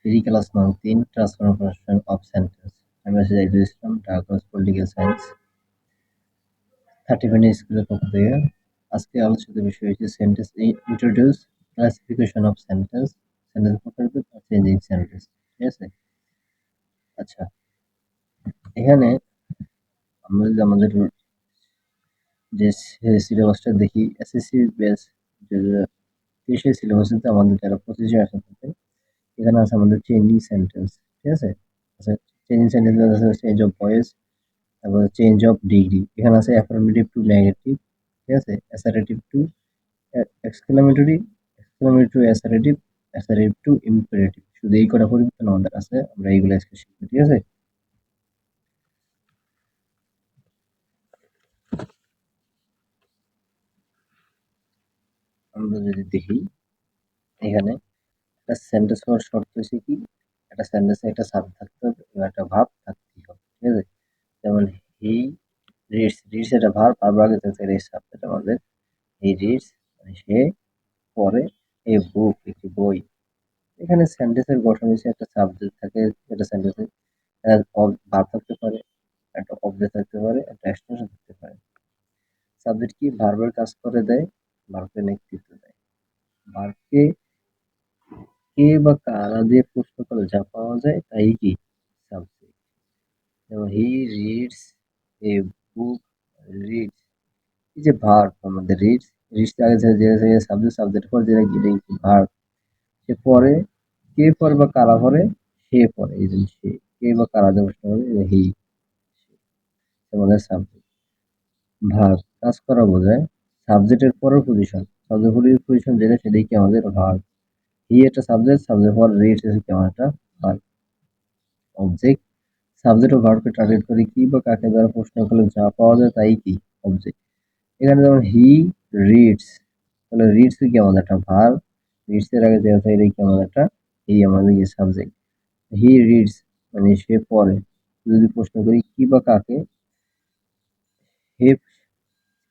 Class নং 3 transformation of sentence. আমি আছি Jahidul Islam, Dhaka college political science 30 minute স্কুলের পক্ষ থেকে। আজকে আলোচিত বিষয় হচ্ছে sentence introduce, classification of sentence, sentence প্রকারভেদ আর চেঞ্জিং সেন্টেন্স। ঠিক আছে? আচ্ছা, এখানে আমরা যদি আমাদের যে সিলেবাসটা দেখি, এসএসসি বেস যে সেই সিলেবাসে আমাদের যারা 25 আসা থাকে, এখানে আছে আমাদের চেঞ্জিং সেন্টেন্স। ঠিক আছে? আচ্ছা, চেঞ্জিং সেন্টেন্স আছে চেঞ্জ অফ ভয়েস, তারপর চেঞ্জ অফ ডিগ্রি। এখানে আছে অ্যাফার্মেটিভ টু নেগেটিভ। ঠিক আছে? Assertive to exclamatory, exclamatory to assertive, assertive to imperative. শুধু এই কটা পরিবর্তন আমাদের আছে, আমরা এইগুলো আজকে শিখবো। ঠিক আছে? আমরা যদি দেখি, এখানে একটা সেন্টেন্স হওয়ার শর্ত হচ্ছে কি, একটা সেন্টেন্সে একটা সাবজেক্ট থাকতে হবে এবং একটা ভার্ব থাকতেই হবে। ঠিক আছে? যেমন হি রিডস, রিডস এটা ভার্ব, আর আগে থাকতে রিডস সাবজেক্ট আমাদের। হি রিডস মানে সে পড়ে, এ বুক একটি বই। এখানে সেন্টেন্সের গঠন হচ্ছে একটা সাবজেক্ট থাকে, একটা সেন্টেন্সে ভার্ব থাকতে পারে, একটা অবজেক্ট থাকতে পারে, একটা এক্সটেনশন থাকতে পারে। সাবজেক্ট কি ভার্বের কাজ করে দেয়, ভার্বকে নেতৃত্ব দেয়। ভার্বকে কে বা কারা দিয়ে প্রশ্ন করলে যা পাওয়া যায় তাই কি সাবজেক্ট। যেমন he reads a book, reads এই যে ভার্ব আমাদের রিডস, রিডস আগে যে সাবজেক্ট, সাবজেক্ট পর যেটা কি ভার্ব। সে পরে, কে পরে বা কারা পরে, সে পরে, এই যে সে, কে বা কারা দিয়ে প্রশ্ন করে হি, আমাদের সাবজেক্ট। ভার্ব কাজ করা বোঝায়, সাবজেক্টের পরের পজিশন, সাবজেক্টের পজিশন যেটা সেটাই কি আমাদের ভার্ব। হি একটা সাবজেক্ট, সাবজেক্ট পর রিডস হচ্ছে কি আমার একটা ভার্ব। অবজেক্ট, সাবজেক্ট ও ভার্বকে টার্গেট করে কি বা কাকে দ্বারা প্রশ্ন করলে যা পাওয়া যায় তাই কি অবজেক্ট। এখানে যেমন হি রিডস, তাহলে রিডস কি আমাদের একটা ভার্ব, রিডস এর আগে দেওয়া থাকে কি আমাদের একটা, এই আমাদের কি সাবজেক্ট। হি রিডস মানে সে পড়ে। যদি প্রশ্ন করি কি বা কাকে, হে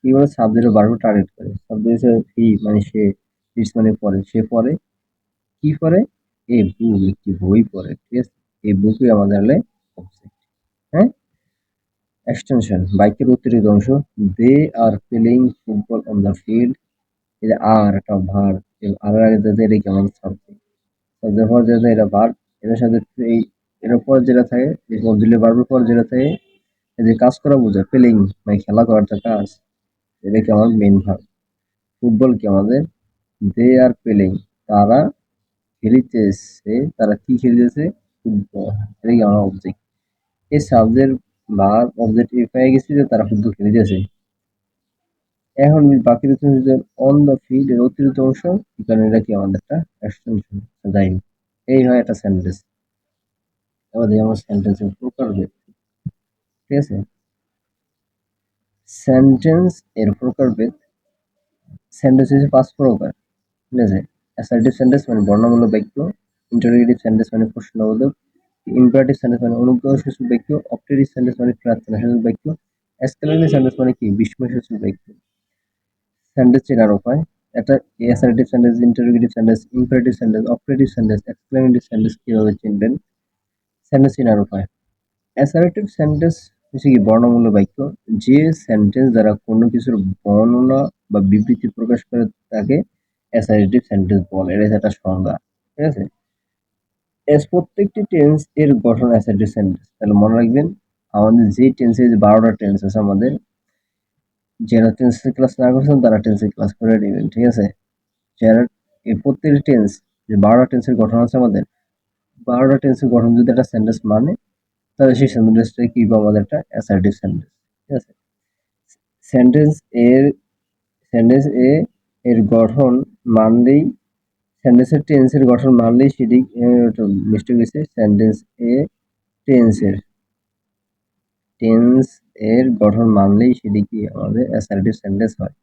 কি বলে সাবজেক্ট ও ভার্ব টার্গেট করে। সাবজেক্ট হি মানে সে, রিডস মানে পড়ে, সে পড়ে, কি পড়ে, এ বুক একটি বই পড়ে। ঠিক আছে? এই বুকই আমাদের হলে অবজেক্ট। হ্যাঁ, এক্সটেনশন বাক্যের অতিরিক্ত অংশ, they are playing football on the field. এই যে আর একটা ভার্ব, আর এর আগে যাতে এটা কেমন সাবজেক্ট, সাবজেক্ট পর যেটা এটা ভার্ব, এটার সাথে এই এটার পর যেটা থাকে, এই অক্সিলিয়ারি ভার্বের পর যেটা থাকে, এই যে কাজ করা বোঝায়, প্লেইং মানে খেলা করার একটা কাজ, এটা কি আমার মেইন ভার্ব। ফুটবল কি আমাদের, দে আর প্লেইং তারা খেলিতেছে, তারা কি খেলিতেছে, ফুটবল, এটা কি আমার অবজেক্ট। এই সাবজেক্ট ভার্ব অবজেক্ট পেয়ে গেছি যে তারা ফুটবল খেলিতেছে। এখন বাকি দুটো হচ্ছে অন দ্য ফিল্ড এর অতিরিক্ত অংশ, কারণ এটা কি আমাদের একটা এক্সটেনশন। যাই হোক, এই হয় একটা সেন্টেন্স। এবার দেখি আমরা সেন্টেন্সের প্রকারভেদ। ঠিক আছে? সেন্টেন্স এর প্রকারভেদ, সেন্টেন্স হচ্ছে 5 প্রকার। ঠিক আছে? অ্যাসার্টিভ সেন্টেন্স মানে বর্ণনামূলক বাক্য, ইন্টারোগেটিভ সেন্টেন্স মানে প্রশ্নবোধক, ইম্পারেটিভ সেন্টেন্স মানে অনুগ্রহসূচক বাক্য, অবজেক্টিভ সেন্টেন্স মানে প্রার্থনাসূচক বাক্য, এক্সক্লেমেটরি সেন্টেন্স মানে কি বিস্ময়সূচক বাক্য। সেন্টেন্স চেনার উপায়, একটা assertive sentence, interrogative sentence, imperative sentence, objective sentence, exclamatory sentence কিভাবে চিনবেন। সেন্টেন্স চেনার উপায়, অ্যাসার্টিভ সেন্টেন্স হচ্ছে কি বর্ণমূলক বাক্য, যে সেন্টেন্স দ্বারা কোনো কিছুর বর্ণনা বা বিবৃতি প্রকাশ করে তাকে অ্যাসার্টিভ সেন্টেন্স বলে। এটা হচ্ছে একটা সংজ্ঞা। ঠিক আছে? এস প্রত্যেকটি টেন্স এর গঠন অ্যাসার্টিভ সেন্টেন্স। তাহলে মনে রাখবেন, আমাদের যে টেন্সে যে 12টা টেন্স আছে আমাদের, যারা টেন্সের ক্লাস না করছেন তারা টেন্সের ক্লাস করে নেবেন। ঠিক আছে? যারা এই প্রত্যেকটি টেন্স, যে 12টা টেন্সের গঠন আছে আমাদের, 12টা টেন্সের গঠন যদি একটা সেন্টেন্স মানে, তাহলে সেই সেন্টেন্সটা কি পাবো, আমাদের একটা অ্যাসার্টিভ সেন্টেন্স। ঠিক আছে? সেন্টেন্স এর, সেন্টেন্স এ এর গঠন মানলেই, সেন্টেন্সের টেন্সের গঠন মানলেই সেটি মিস্টেক হয়েছে। সেন্টেন্স এ টেন্সের, টেন্স এর গঠন মানলেই সেটি কি আমাদের অ্যাসার্টিভ সেন্টেন্স হয়।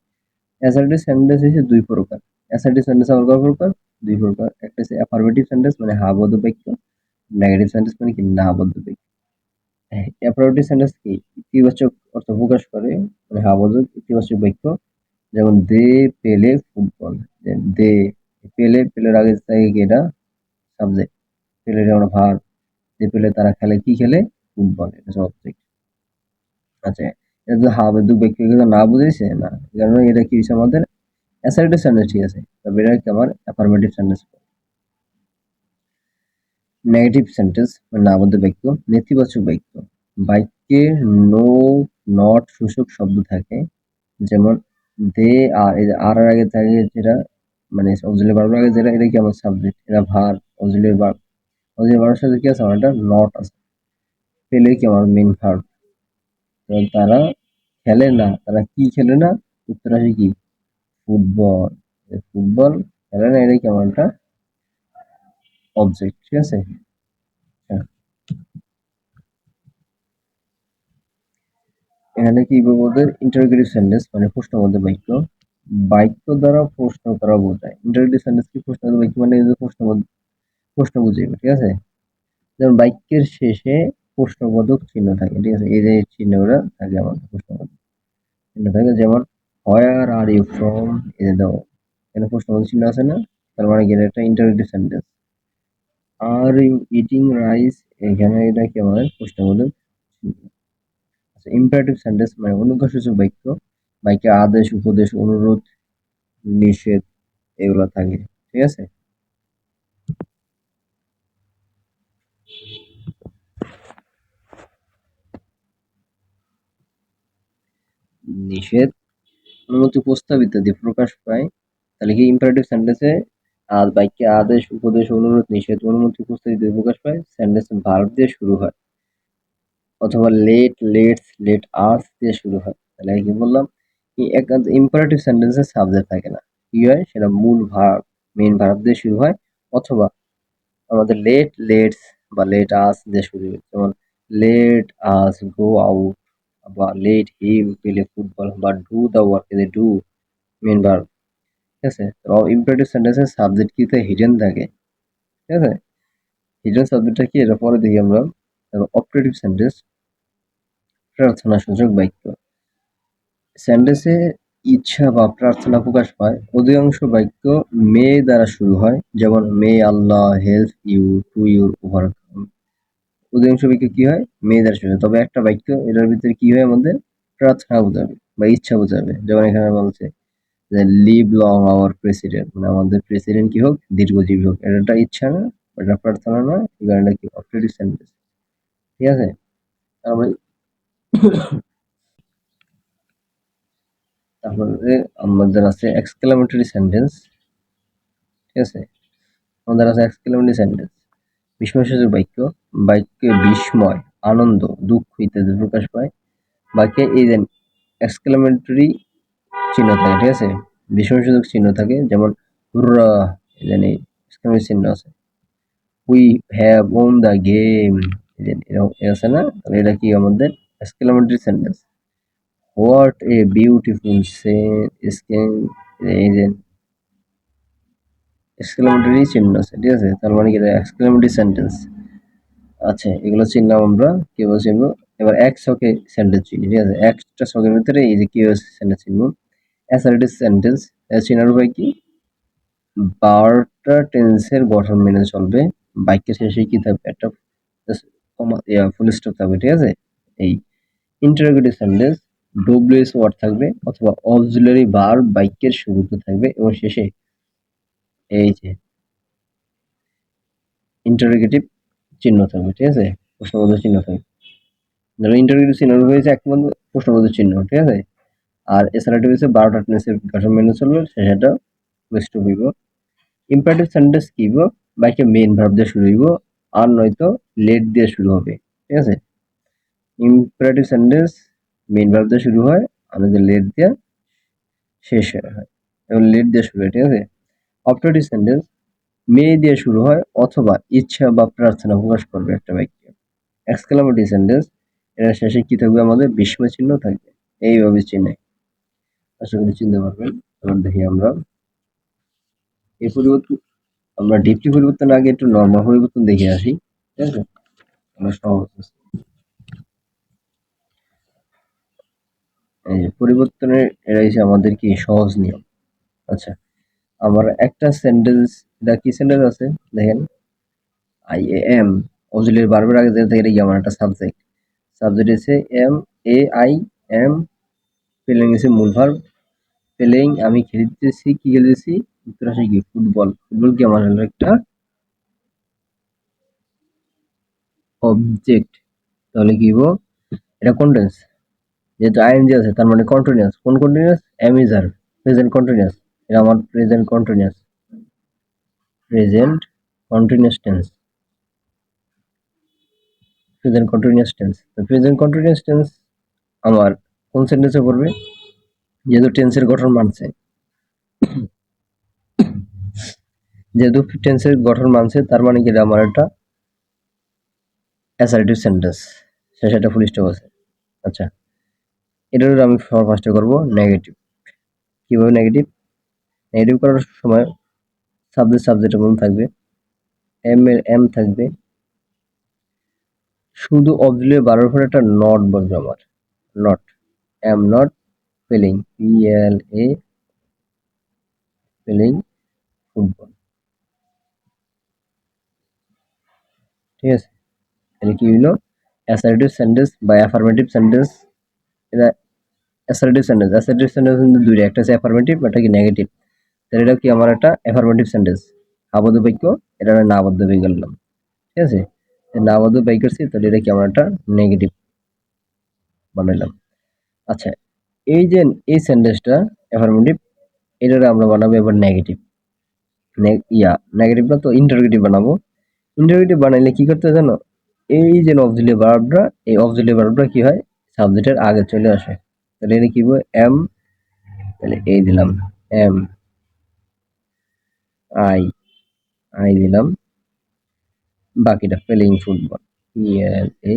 অ্যাসার্টিভ সেন্টেন্স হচ্ছে 2 প্রকার। অ্যাসার্টিভ সেন্টেন্স আবার কয় প্রকার? 2 প্রকার। একটা হচ্ছে অ্যাফার্মেটিভ সেন্টেন্স মানে হ্যাঁ বোধক বাক্য, নেগেটিভ সেন্টেন্স মানে কি না বোধক বাক্য। অ্যাফার্মেটিভ সেন্টেন্স কি ইতিবাচক অর্থ প্রকাশ করে, মানে হ্যাঁ বোধক ইতিবাচক বাক্য। যেমন দে পেলে ফুটবল, দে পেলে, পেলের আগে থাকে কি এটা সাবজেক্ট, পেলে যেমন ভার, যে পেলে তারা খেলে কি খেলে? ফুটবল, এটা হচ্ছে অবজেক্ট। আচ্ছা, এটা তো হাবে ব্যক্তি না বুঝেছে না, কারণ এটা কি হচ্ছে আমাদের অ্যাসার্টিভ সেন্টেন্স, ঠিক আছে, তবে এটা কি আমার অ্যাফার্মেটিভ সেন্টেন্স। নেগেটিভ সেন্টেন্স মানে নামোদ্দ বাক্য। নেতিবাচক বাক্য, বাক্যে নো, নট, সূচক শব্দ থাকে, যেমন দে আর, এই যে আর এর আগে থাকে যেটা মানে অক্সিলারি ভার্বের আগে যেটা, এটা কি আমার সাবজেক্ট, এটা ভার্ব, অক্সিলারি ভার্ব। অক্সিলারি ভার্বের সাথে কি আছে আমার, একটা নট আছে, পেলে কি আমার মেইন ভার্ব। তো তারা খেলে না, তারা কি খেলে না? উত্তর আসে কি? ফুটবল। ফুটবল খেলে না, এটা কি আমার একটা অবজেক্ট, ঠিক আছে। হ্যাঁ, এখানে কি বলবো, ইন্টারোগেটিভ সেন্টেন্স মানে প্রশ্নবোধক বাক্য। বাক্য দ্বারা প্রশ্ন করা বোঝায়। ইন্টারোগেটিভ সেন্টেন্স কি? প্রশ্নবোধক বাক্য মানে এই যে প্রশ্ন বুঝাইবে, ঠিক আছে। যেমন বাক্যের শেষে প্রশ্নবোধক চিহ্ন থাকে, ঠিক আছে, এই যে চিহ্নগুলো থাকে আমাদের প্রশ্নবোধক চিহ্ন থাকে, যেমন হোয়ার আর ইউ ফ্রম, এই যে দাও, এখানে প্রশ্নবোধক চিহ্ন আছে না, তার মানে কি এটা একটা interrogative sentence. Are you eating rice, এখানে এটা কি আমাদের প্রশ্নবোধক চিহ্ন। আচ্ছা, ইম্পারেটিভ সেন্টেন্স মানে অনুজ্ঞাসূচক বাক্য। বাক্যে আদেশ, উপদেশ, অনুরোধ, নিষেধ এগুলো থাকে, ঠিক আছে। নিষেধ, অনুমতি, প্রস্তাব ইত্যাদি প্রকাশ পায়, তাহলে কি ইম্পারেটিভ সেন্টেন্সে আর বাক্যে আদেশ, উপদেশ, অনুরোধ, নিষেধ, অনুমতি, প্রস্তাব ইত্যাদি প্রকাশ পায়, সেন্টেন্স ভার্ব দিয়ে শুরু হয়, অথবা লেট, লেটস, লেট আস দিয়ে শুরু হয়। তাহলে কি বললাম, একান্ত ইম্পারেটিভ সেন্টেন্সে সাবজেক্ট থাকে না, কি হয় সেটা মূল ভার্ব, মেইন ভার্ব দিয়ে শুরু হয়, অথবা আমাদের লেট, লেটস বা লেট আস দিয়ে শুরু হয়, যেমন লেট আস গো আউট, বা লেট হিম প্লে ফুটবল, বা do the work, do main verb, ঠিক আছে। ইম্পারেটিভ সেন্টেন্সের সাবজেক্ট কিতে হিডেন থাকে, ঠিক আছে। হিডেন সাবজেক্টটা কি, এটা পরে দেখি আমরা। অপারেটিভ সেন্টেন্স, প্রার্থনা সূচক বাক্য। সেন্টেন্সে ইচ্ছা বা প্রার্থনা প্রকাশ পায়। অধিকাংশ বাক্য মে দ্বারা শুরু হয়, যেমন may Allah help you to your overcome. অধিকাংশ বাক্য কি হয়? মে দ্বারা শুরু হয়। তবে একটা বাক্য এটার ভিতরে কি হয় আমাদের? প্রার্থনা বোঝাবে বা ইচ্ছা বোঝাবে। যেমন এখানে বলছে যে লিভ লং আওয়ার প্রেসিডেন্ট, মানে আমাদের প্রেসিডেন্ট কি হোক, দীর্ঘজীবী হোক। এটা একটা ইচ্ছা না, এটা প্রার্থনা না, এই কারণে কি অপারেটিভ সেন্টেন্স, ঠিক আছে। তারপরে তারপরে আমাদের আছে এক্সক্লামেটরি সেন্টেন্স, ঠিক আছে। আমাদের আছে এক্সক্লামেটরি সেন্টেন্স, বিস্ময়সূচক বাক্য। বাক্যে বিস্ময়, আনন্দ, দুঃখ ইত্যাদি প্রকাশ পায়। বাক্যে এই যে এক্সক্লামেটরি চিহ্ন থাকে, ঠিক আছে, বিস্ময়সূচক চিহ্ন থাকে, যেমন হুররা, এই যে এক্সক্লামেটরি চিহ্ন আছে। We have won the game, এরকম আছে না, তাহলে এটা কি আমাদের exclamatory sentence. What a beautiful skin, এই যে এক্সক্লামেটরি চিহ্ন আছে, ঠিক আছে, তার মানে কি এক্সক্লামেটরি সেন্টেন্স। আচ্ছা, এগুলো চিনলাম আমরা, কিভাবে চিনবো। এবার এক ছকে সেন্টেন্স চিনি, ঠিক আছে, একটা ছকের ভিতরে এই যে কিভাবে সেন্টেন্স চিনবো। অ্যাসার্টিভ সেন্টেন্স চেনার উপায় কি? বারোটা টেন্সের গঠন মেনে চলবে, বাক্যের শেষে কি থাকবে, একটা ফুল স্টপ থাকবে, ঠিক আছে। এই ইন্টারোগেটিভ সেন্টেন্স ডব্লিউএস ওয়ার্ড থাকবে, অথবা অক্সিলারি ভার্ব বাক্যের শুরুতে থাকবে এবং শেষে এই যে ইন্টারোগেটিভ চিহ্ন থাকবে, ঠিক আছে, প্রশ্নবোধক চিহ্ন থাকবে। ধরো ইন্টারোগেটিভ চিহ্ন হয়েছে একমাত্র প্রশ্নবোধক চিহ্ন, ঠিক আছে। আর এসআরটিভ হচ্ছে 12টা টেন্সের গঠন মেনে চলবে, সেটা বেস্ট হইব। ইম্পারেটিভ সেন্টেন্স কি হইব? বাক্যে মেইন ভার্ব দিয়ে শুরু হইব, আর নয়তো লেট দিয়ে শুরু হবে, ঠিক আছে। ইম্পারেটিভ সেন্টেন্স মেইন ভার্ব দিয়ে শুরু হয়, আর নয়তো লেট দিয়ে শেষ হয়, এবং লেট দিয়ে শুরু হয়, ঠিক আছে। অপারেটিভ সেন্টেন্স মে দিয়ে শুরু হয়, অথবা ইচ্ছা বা প্রার্থনা প্রকাশ করবে একটা বাক্যে। এক্সক্লামেটরি সেন্টেন্স, এর শেষে কি থাকবে আমাদের? বিস্ময় চিহ্ন থাকবে। এইভাবে চিহ্নে আশা করি চিনতে পারবেন। এবার দেখি আমরা এই পরিবর্তন, আমরা ডিপলি পরিবর্তন আগে একটু নর্মাল পরিবর্তন দেখে আসি, ঠিক আছে। আমরা সহজ আছে। এই যে পরিবর্তনের এরা হচ্ছে আমাদের কি সহজ নিয়ম। আচ্ছা, আমার একটা সেন্টেন্স, এটা কি সেন্টেন্স আছে দেখেন, আই এ এম অক্সিলিয়ারি ভার্বের আগে যেটা থাকে এটা কি আমার একটা সাবজেক্ট। সাবজেক্ট হচ্ছে am a I am, playing হচ্ছে মূল ভার্ব। প্লেইং আমি খেলতেছি, কি খেলতেছি? উত্তর আসে কি ফুটবল। ফুটবল কি আমার হলো একটা অবজেক্ট। তাহলে কি হবো? এটা কন্টেন্স। যেহেতু আইএনজি আছে তার মানে কন্টিনিউয়াস। কোন continuous? Am is verb, present continuous. এটা আমার present continuous, present continuous tense, present continuous tense. তো প্রেজেন্ট কন্টিনিউয়াস টেন্স আমার কোন সেন্টেন্সে পড়বে? যেহেতু টেন্সের গঠন মানছে, যেহেতু টেন্সের গঠন মানছে তার মানে কি এটা আমার একটা অ্যাসার্টিভ সেন্টেন্স, শেষে একটা ফুল স্টপ আছে। আচ্ছা, এটার আমি সবার ফার্স্টে করবো নেগেটিভ। কিভাবে নেগেটিভ? নেগেটিভ করার সময় সাবজেক্টের মধ্যে থাকবে এম এর এম থাকবে, শুধু অক্সিলিয়ারি ভার্বের পরে একটা নট বসবে আমার, not. Am not playing, P L A playing football. ঠিক আছে, তাহলে কি হইলো? অ্যাসার্টিভ সেন্টেন্স বা অ্যাফার্মেটিভ সেন্টেন্স। এটা অ্যাসার্টিভ সেন্টেন্স। অ্যাসার্টিভ সেন্টেন্স কিন্তু দুইটা, একটা হচ্ছে অ্যাফার্মেটিভ, একটা কি নেগেটিভ। তাহলে এটা কি আমার একটা অ্যাফার্মেটিভ সেন্টেন্স, আবদ্ধ বাক্য। এটা আমি না আবদ্ধ বাক্য করলাম। ঠিক আছে, না আবদ্ধ বাক্য করছি, তাহলে এটা কি আমার একটা নেগেটিভ বানাইলাম। আচ্ছা, এই যে এই সেন্টেন্সটা অ্যাফার্মেটিভ, এটারে আমরা বানাবো এবার নেগেটিভ। নেগেটিভ না তো ইন্টারোগেটিভ বানাবো। ইন্টারোগেটিভ বানাইলে কি করতে হয় জানো? এই যে অক্সিলিয়ারি ভার্বটা, এই অক্সিলিয়ারি ভার্বটা কি হয়? সাবজেক্টের আগে চলে আসে। তাহলে এটা কি হবে? এম, তাহলে এই দিলাম এম আই, আই দিলাম, বাকিটা playing football, P L A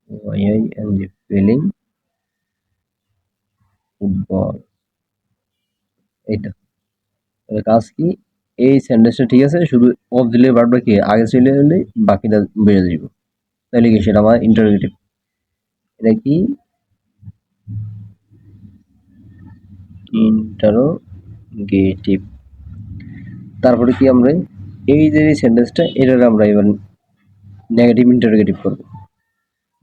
Y I N G, playing football. এইটা তাহলে কাজ কি? এই সেন্টেন্সটা ঠিক আছে, শুধু অক্সিলিয়ারি ভার্বটা কি আগে চলে এলে বাকিটা বেড়ে যাব। তাহলে কি সেটা আমার ইন্টারোগেটিভ। এটা কি ইন্টারোগেটিভ। তারপরে কি আমরা এই যে সেন্টেন্সটা এটার আমরা এবার নেগেটিভ ইন্টারোগেটিভ করব।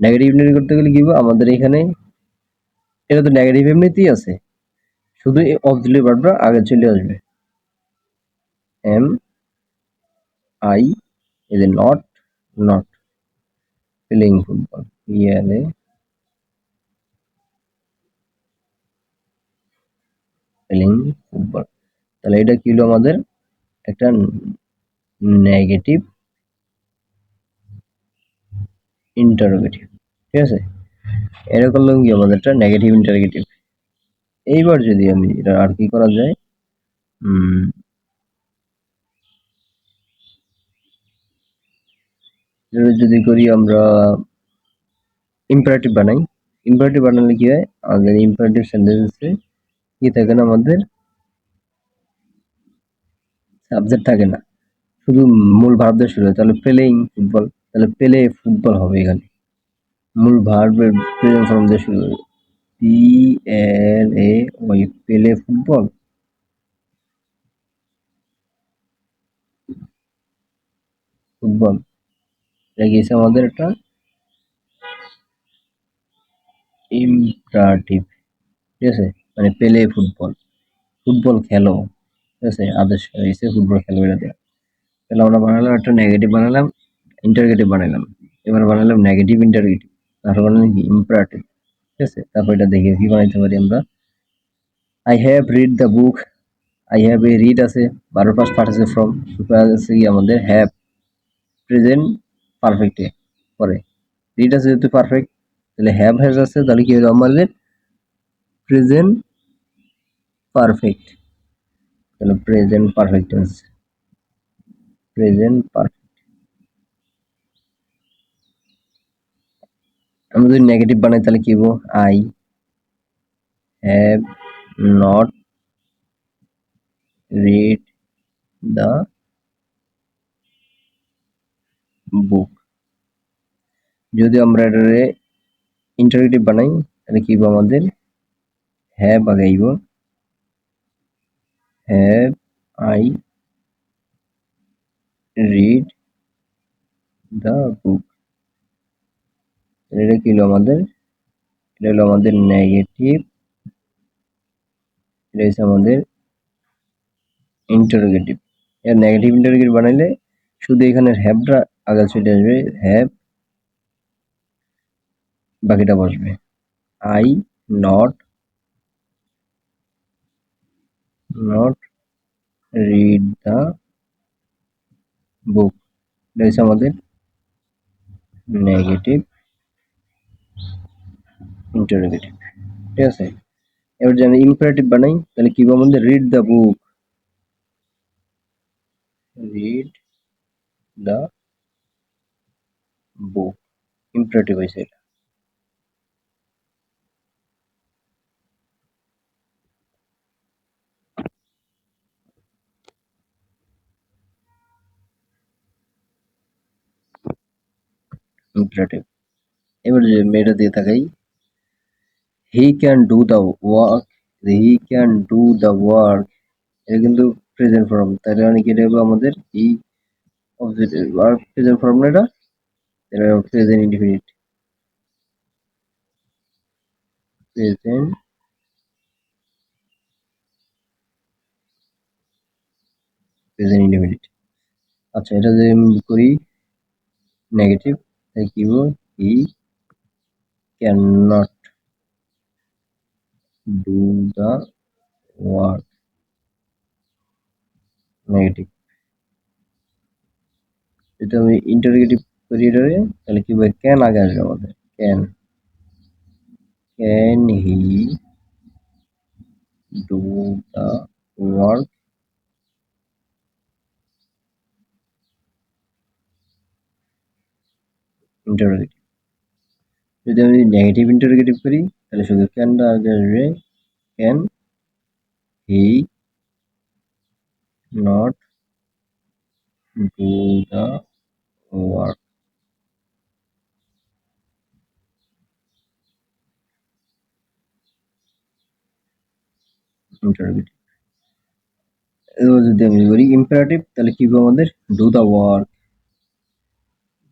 নেগেটিভ ইন্টারোগেটিভ করতে গেলে কি হবে? আমাদের এখানে এটা তো নেগেটিভ এমনিতেই আছে, শুধু এই অক্সিলিয়ারি ভার্বটা আগে চলে আসবে। Am I is a not playing football, PLA playing football। তাহলে এটা কি হলো আমাদের? একটা নেগেটিভ ইন্টারোগেটিভ। ঠিক আছে, এটা করলাম কি আমাদের একটা নেগেটিভ ইন্টারোগেটিভ। এইবার যদি আমি এটা আর কি করা যায়, যদি করি আমরা ইম্পারেটিভ বানাই। ইম্পারেটিভ বানালে কি হয়? আমাদের ইম্পারেটিভ সেন্টেন্সে কি থাকে না, আমাদের সাবজেক্ট থাকে না, শুধু মূল ভার্ব দিয়ে শুরু হয়। তাহলে প্লেইং ফুটবল, তাহলে প্লে ফুটবল হবে এখানে, মূল ভার্বের প্রেজেন্ট ফর্ম দিয়ে শুরু হবে। পি এল এ ওয়াই, পেলে ফুটবল। ফুটবল এটা গিয়েছে আমাদের একটা ইম্পারেটিভ। ঠিক আছে, মানে পেলে ফুটবল, ফুটবল খেলো। ঠিক আছে, আদেশ হয়েছে ফুটবল খেলো এটা দেওয়া। তাহলে আমরা বানালাম একটা নেগেটিভ, বানালাম ইন্টারগেটিভ, বানালাম এবার বানালাম নেগেটিভ ইন্টারগেটিভ, তারপর বানালাম কি ইম্পারেটিভ। ঠিক আছে, তারপর এটা দেখি কি বানাইতে পারি আমরা। I have read the book, I have a read আছে, 12 পার্ট আছে ফ্রম, সুপার আছে কি আমাদের হ্যাভ, প্রেজেন্ট পারফেক্টে পরে, রিড আছে যেহেতু পারফেক্ট, তাহলে হ্যাভ হ্যাজ আছে, তাহলে কি হলো আমাদের প্রেজেন্ট পারফেক্ট। তাহলে present perfect tense, present perfect. আমরা যদি নেগেটিভ বানাই তাহলে কি হবো? I have not read the book. যদি আমরা এটারে ইন্টারগেটিভ বানাই তাহলে কি হবো আমাদের? হ্যাভ আগে আইব, have I read the book. এটা কি হলো আমাদের, এটা হলো আমাদের নেগেটিভ, এটা হচ্ছে আমাদের ইন্টারোগেটিভ। এর নেগেটিভ ইন্টারোগেটিভ বানাইলে শুধু এখানে হ্যাভটা আগে চলে আসবে, হ্যাভ, বাকিটা বসবে। I not not read the book, এটা হচ্ছে আমাদের নেগেটিভ ইন্টারোগেটিভ। ঠিক আছে, এবার যদি আমি ইম্পারেটিভ বানাই তাহলে কি বলবো আমাদের, read the book, read the book, imperative হয়েছে এটা। ইম্পারেটিভ। এবার যে মেয়েটা দিয়ে তাকাই, he can do the work, he can do the work, এটা কিন্তু প্রেজেন্ট ফর্ম, তাহলে মানে কি এটা হবে আমাদের হি অবজেক্ট ওয়ার্ক প্রেজেন্ট ফর্ম না এটা, এটা present indefinite, present present indefinite. আচ্ছা, এটা যদি আমি করি নেগেটিভ, তাহলে কি হবে, he can not do the work, negative. যদি আমি ইন্টারোগেটিভ করি এটারে, তাহলে কি হবে, ক্যান আগে আসবে আমাদের, can, can he do the work, interrogative. যদি আমি নেগেটিভ ইন্টারোগেটিভ করি তাহলে শুধু ক্যানটা আগে আসবে, can he not do the work. Interrogative. এবার যদি আমি করি ইম্পারেটিভ তাহলে কি হবে আমাদের, do the work,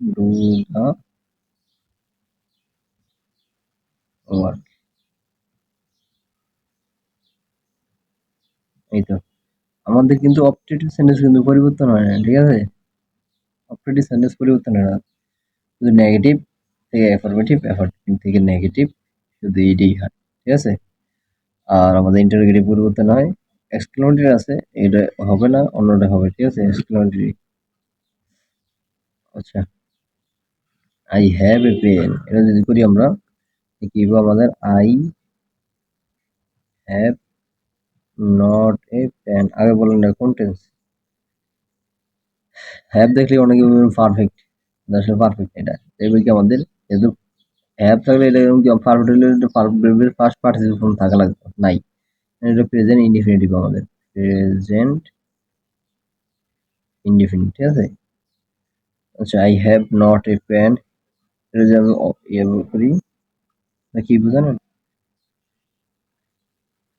do the work. এই তো আমাদের কিন্তু অপটেটিভ সেন্টেন্স কিন্তু পরিবর্তন হয় না, ঠিক আছে, অপটেটিভ সেন্টেন্স পরিবর্তন হয় না, শুধু নেগেটিভ থেকে অ্যাফার্মেটিভ, অ্যাফার্মেটিভ থেকে নেগেটিভ, শুধু এটাই হয়, ঠিক আছে। আর আমাদের ইন্টারোগেটিভ পরিবর্তন হয়, এক্সক্লেমেটরি আছে, এটা হবে না, অন্যটা হবে, ঠিক আছে, এক্সক্লেমেটরি। আচ্ছা, আই হ্যাভ এ পেন, এটা যদি করি আমরা কি হবে আমাদের, I have not a pen, আগে বলেন না কোন টেন্স, হ্যাভ দেখলে অনেকে পারফেক্ট, আসলে পারফেক্ট এটা, এবার কি আমাদের যেহেতু হ্যাভ থাকলে এটা এরকম কি পারফেক্ট হলে ভার্বের ফার্স্ট পার্টিসিপল ফর্ম থাকা লাগবে, নাই, এটা প্রেজেন্ট ইনডিফিনিটিভ আমাদের, প্রেজেন্ট ইনডিফিনিট, ঠিক আছে। আচ্ছা, I have not a pen, এটা যদি আমি ইয়ে করি কি বুঝেন,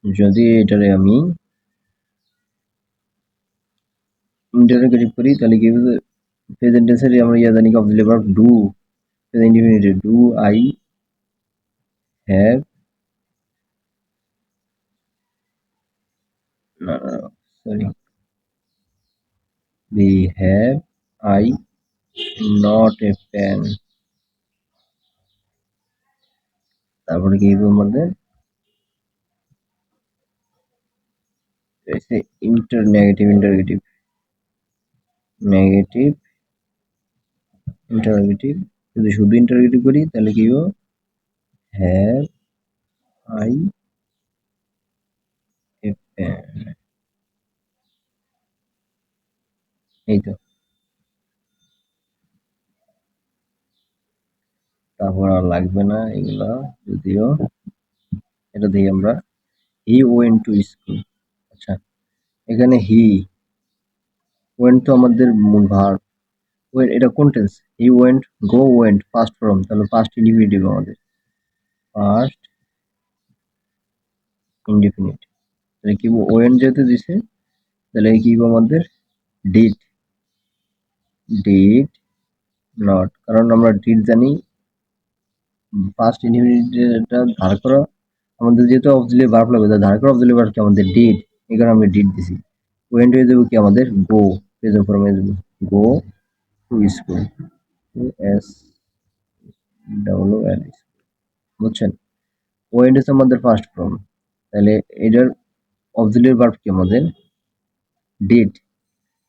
যদি এটারে আমি ইন্টারোগেটিভ করি তাহলে কি হবে, প্রেজেন্ট টেন্সের আমরা ইয়া জানি কি auxiliary verb do, present indefinite do I have, না sorry, we have I not a pen, তারপরে কি হবে আমাদের, inter negative interrogative, negative interrogative, যদি শুধু ইন্টারোগেটিভ করি তাহলে কি হবে, হ্যাভ আই এ পেন, এই তো। তারপর আর লাগবে না এগুলা, যদিও এটা দিয়ে আমরা হি ওয়েন্ট টু স্কুল। আচ্ছা, এখানে হি ওয়েন্ট তো আমাদের মূল ভার্ব, ওয়েন্ট এটা কোন tense, he went, go went past form, তাহলে পাস্ট ইনডিফিনিটিভ আমাদের, পাস্ট ইনডিফিনিট, তাহলে কি ওয়েন্ট যেহেতু দিছে তাহলে কি আমাদের, ডিড, ডিড নট, কারণ আমরা ডিড জানি ফার্স্ট ইনডিফিনিটটা ধার করা, আমাদের যেহেতু অক্সিলারি ভার্ব লাগবে, তাই ধার করা অক্সিলারি ভার্ব কি আমাদের ডিড, এই কারণে আমি ডিড দিছি। ওয়েন্ট হয়ে যাবে কি আমাদের গো, প্রেজেন্ট ফর্মে হয়ে যাবে গো to school, S W L, বুঝছেন? ওয়েন্ট হচ্ছে আমাদের ফার্স্ট ফর্ম, তাহলে এটার অক্সিলারি ভার্ব কি আমাদের ডিড,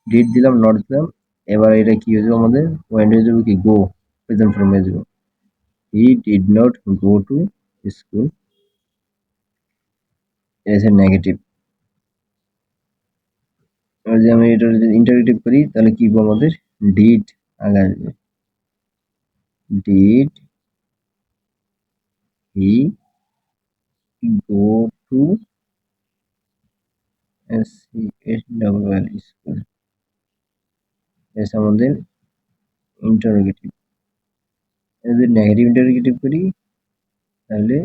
ডিড দিলাম, নট দিলাম, এবার এটা কি হয়ে যাবে আমাদের ওয়েন্ট হয়ে যাবে কি গো, প্রেজেন্ট ফর্মে হয়ে যাবে he did not go to school, এটা হচ্ছে নেগেটিভ। এবার যদি আমি এটা যদি ইন্টারোগেটিভ করি তাহলে কি হবে আমাদের ডিড আগে আসবে, did he go to SCHWL school, এটা আমাদের ইন্টারোগেটিভ। যদি নেগেটিভ ইন্টারোগেটিভ করি তাহলে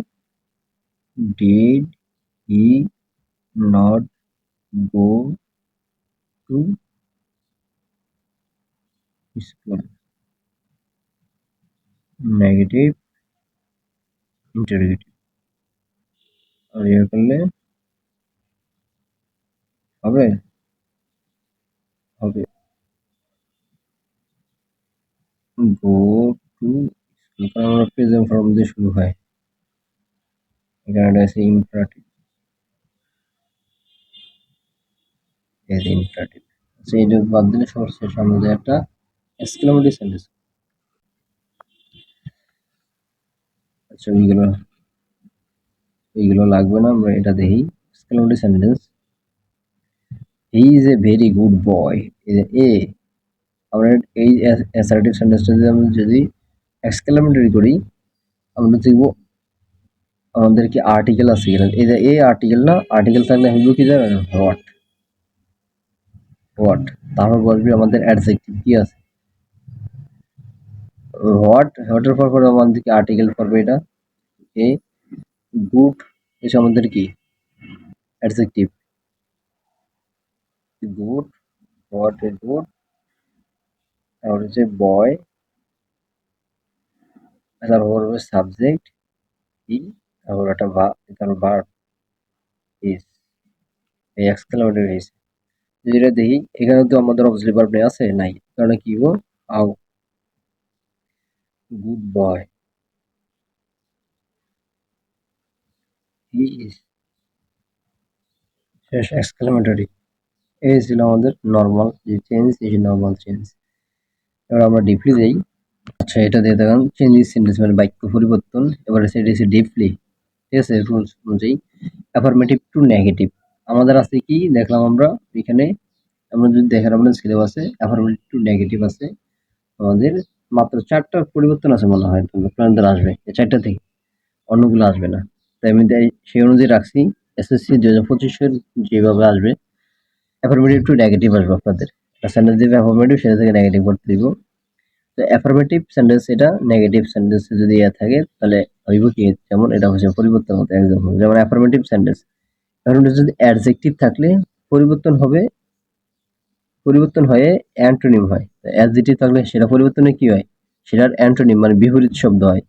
did he not go to school, negative interrogative. আর ইয়ে করলে হবে, হবে গো টু স্কুল, কারণ আমরা প্রেজেন্ট ফর্ম দিয়ে শুরু হয়, এখানে এটা আছে ইম্পারেটিভ, এর ইম্পারেটিভ। আচ্ছা এটা বাদ দিলে সবার শেষ আমাদের একটা এক্সক্লেমেটরি সেন্টেন্স। আচ্ছা এইগুলো লাগবে না, আমরা এটা দেখি exclamatory sentence. He is a very good boy, এ আমরা এই অ্যাসার্টিভ সেন্টেন্সটা যদি এক্সক্লেমেটরি করি, আমরা দেখব আমাদের কি আর্টিকেল আছে কিনা, এই যে এ আর্টিকেল না, আর্টিকেল থাকলে হইব কি জানেন, হোয়াট, হোয়াট, তারপর বলবি আমাদের অ্যাডজেক্টিভ কি আছে, হোয়াটের পর আমাদের কি আর্টিকেল পড়বে, এটা এ, গুড এসে আমাদের কি adjective, good, what a good, তারপর হচ্ছে বয়, তারপর হবে সাবজেক্ট ই, তারপর একটা তারপর ভার্ব ইজ, এই এক্সক্লেমেটরি হয়েছে। যদি এটা দেখি এখানে তো আমাদের অক্সিলারি ভার্ব নেই, আছে নাই, কারণ কি গো how good boy he is, শেষ এক্সক্লেমেটরি। এই ছিল আমাদের নর্মাল যে চেঞ্জ, এই নর্মাল চেঞ্জ। এবার আমরা ডিপলি যাই। আচ্ছা এটা দিয়ে দেখেন চেঞ্জিস সেন্টেন্স মানে বাক্য পরিবর্তন, এবারে সেটা হচ্ছে ডিপলি, ঠিক আছে, রুলস অনুযায়ী অ্যাফার্মেটিভ টু নেগেটিভ। আমাদের আছে কি দেখলাম আমরা এখানে, আমরা যদি দেখেন আমাদের সিলেবাসে অ্যাফার্মেটিভ টু নেগেটিভ আছে আমাদের মাত্র 4টা পরিবর্তন আছে মনে হয়, আপনাদের আসবে এই 4টা থেকে, অন্যগুলো আসবে না। তাই আমি সেই অনুযায়ী রাখছি, এসএসসি 2025-এর যেভাবে আসবে অ্যাফার্মেটিভ টু নেগেটিভ আসবে আপনাদের, সেন্টেন্স দিবে অ্যাফার্মেটিভ, সেটা থেকে নেগেটিভ করতে দিব। তো অ্যাফার্মেটিভ সেন্টেন্স এটা নেগেটিভ সেন্টেন্সে যদি থাকে তাহলে হইব কি, যেমন এটা হচ্ছে পরিবর্তন হতে এক্সাম্পল, যেমন অ্যাফার্মেটিভ সেন্টেন্স, অ্যাফার্মেটিভ যদি অ্যাডজেক্টিভ থাকলে পরিবর্তন হবে, পরিবর্তন হয়ে অ্যান্টোনিম হয়, অ্যাডজেক্টিভ থাকলে সেটা পরিবর্তনে কি হয়, সেটার অ্যান্টোনিম মানে বিপরীত শব্দ হয়।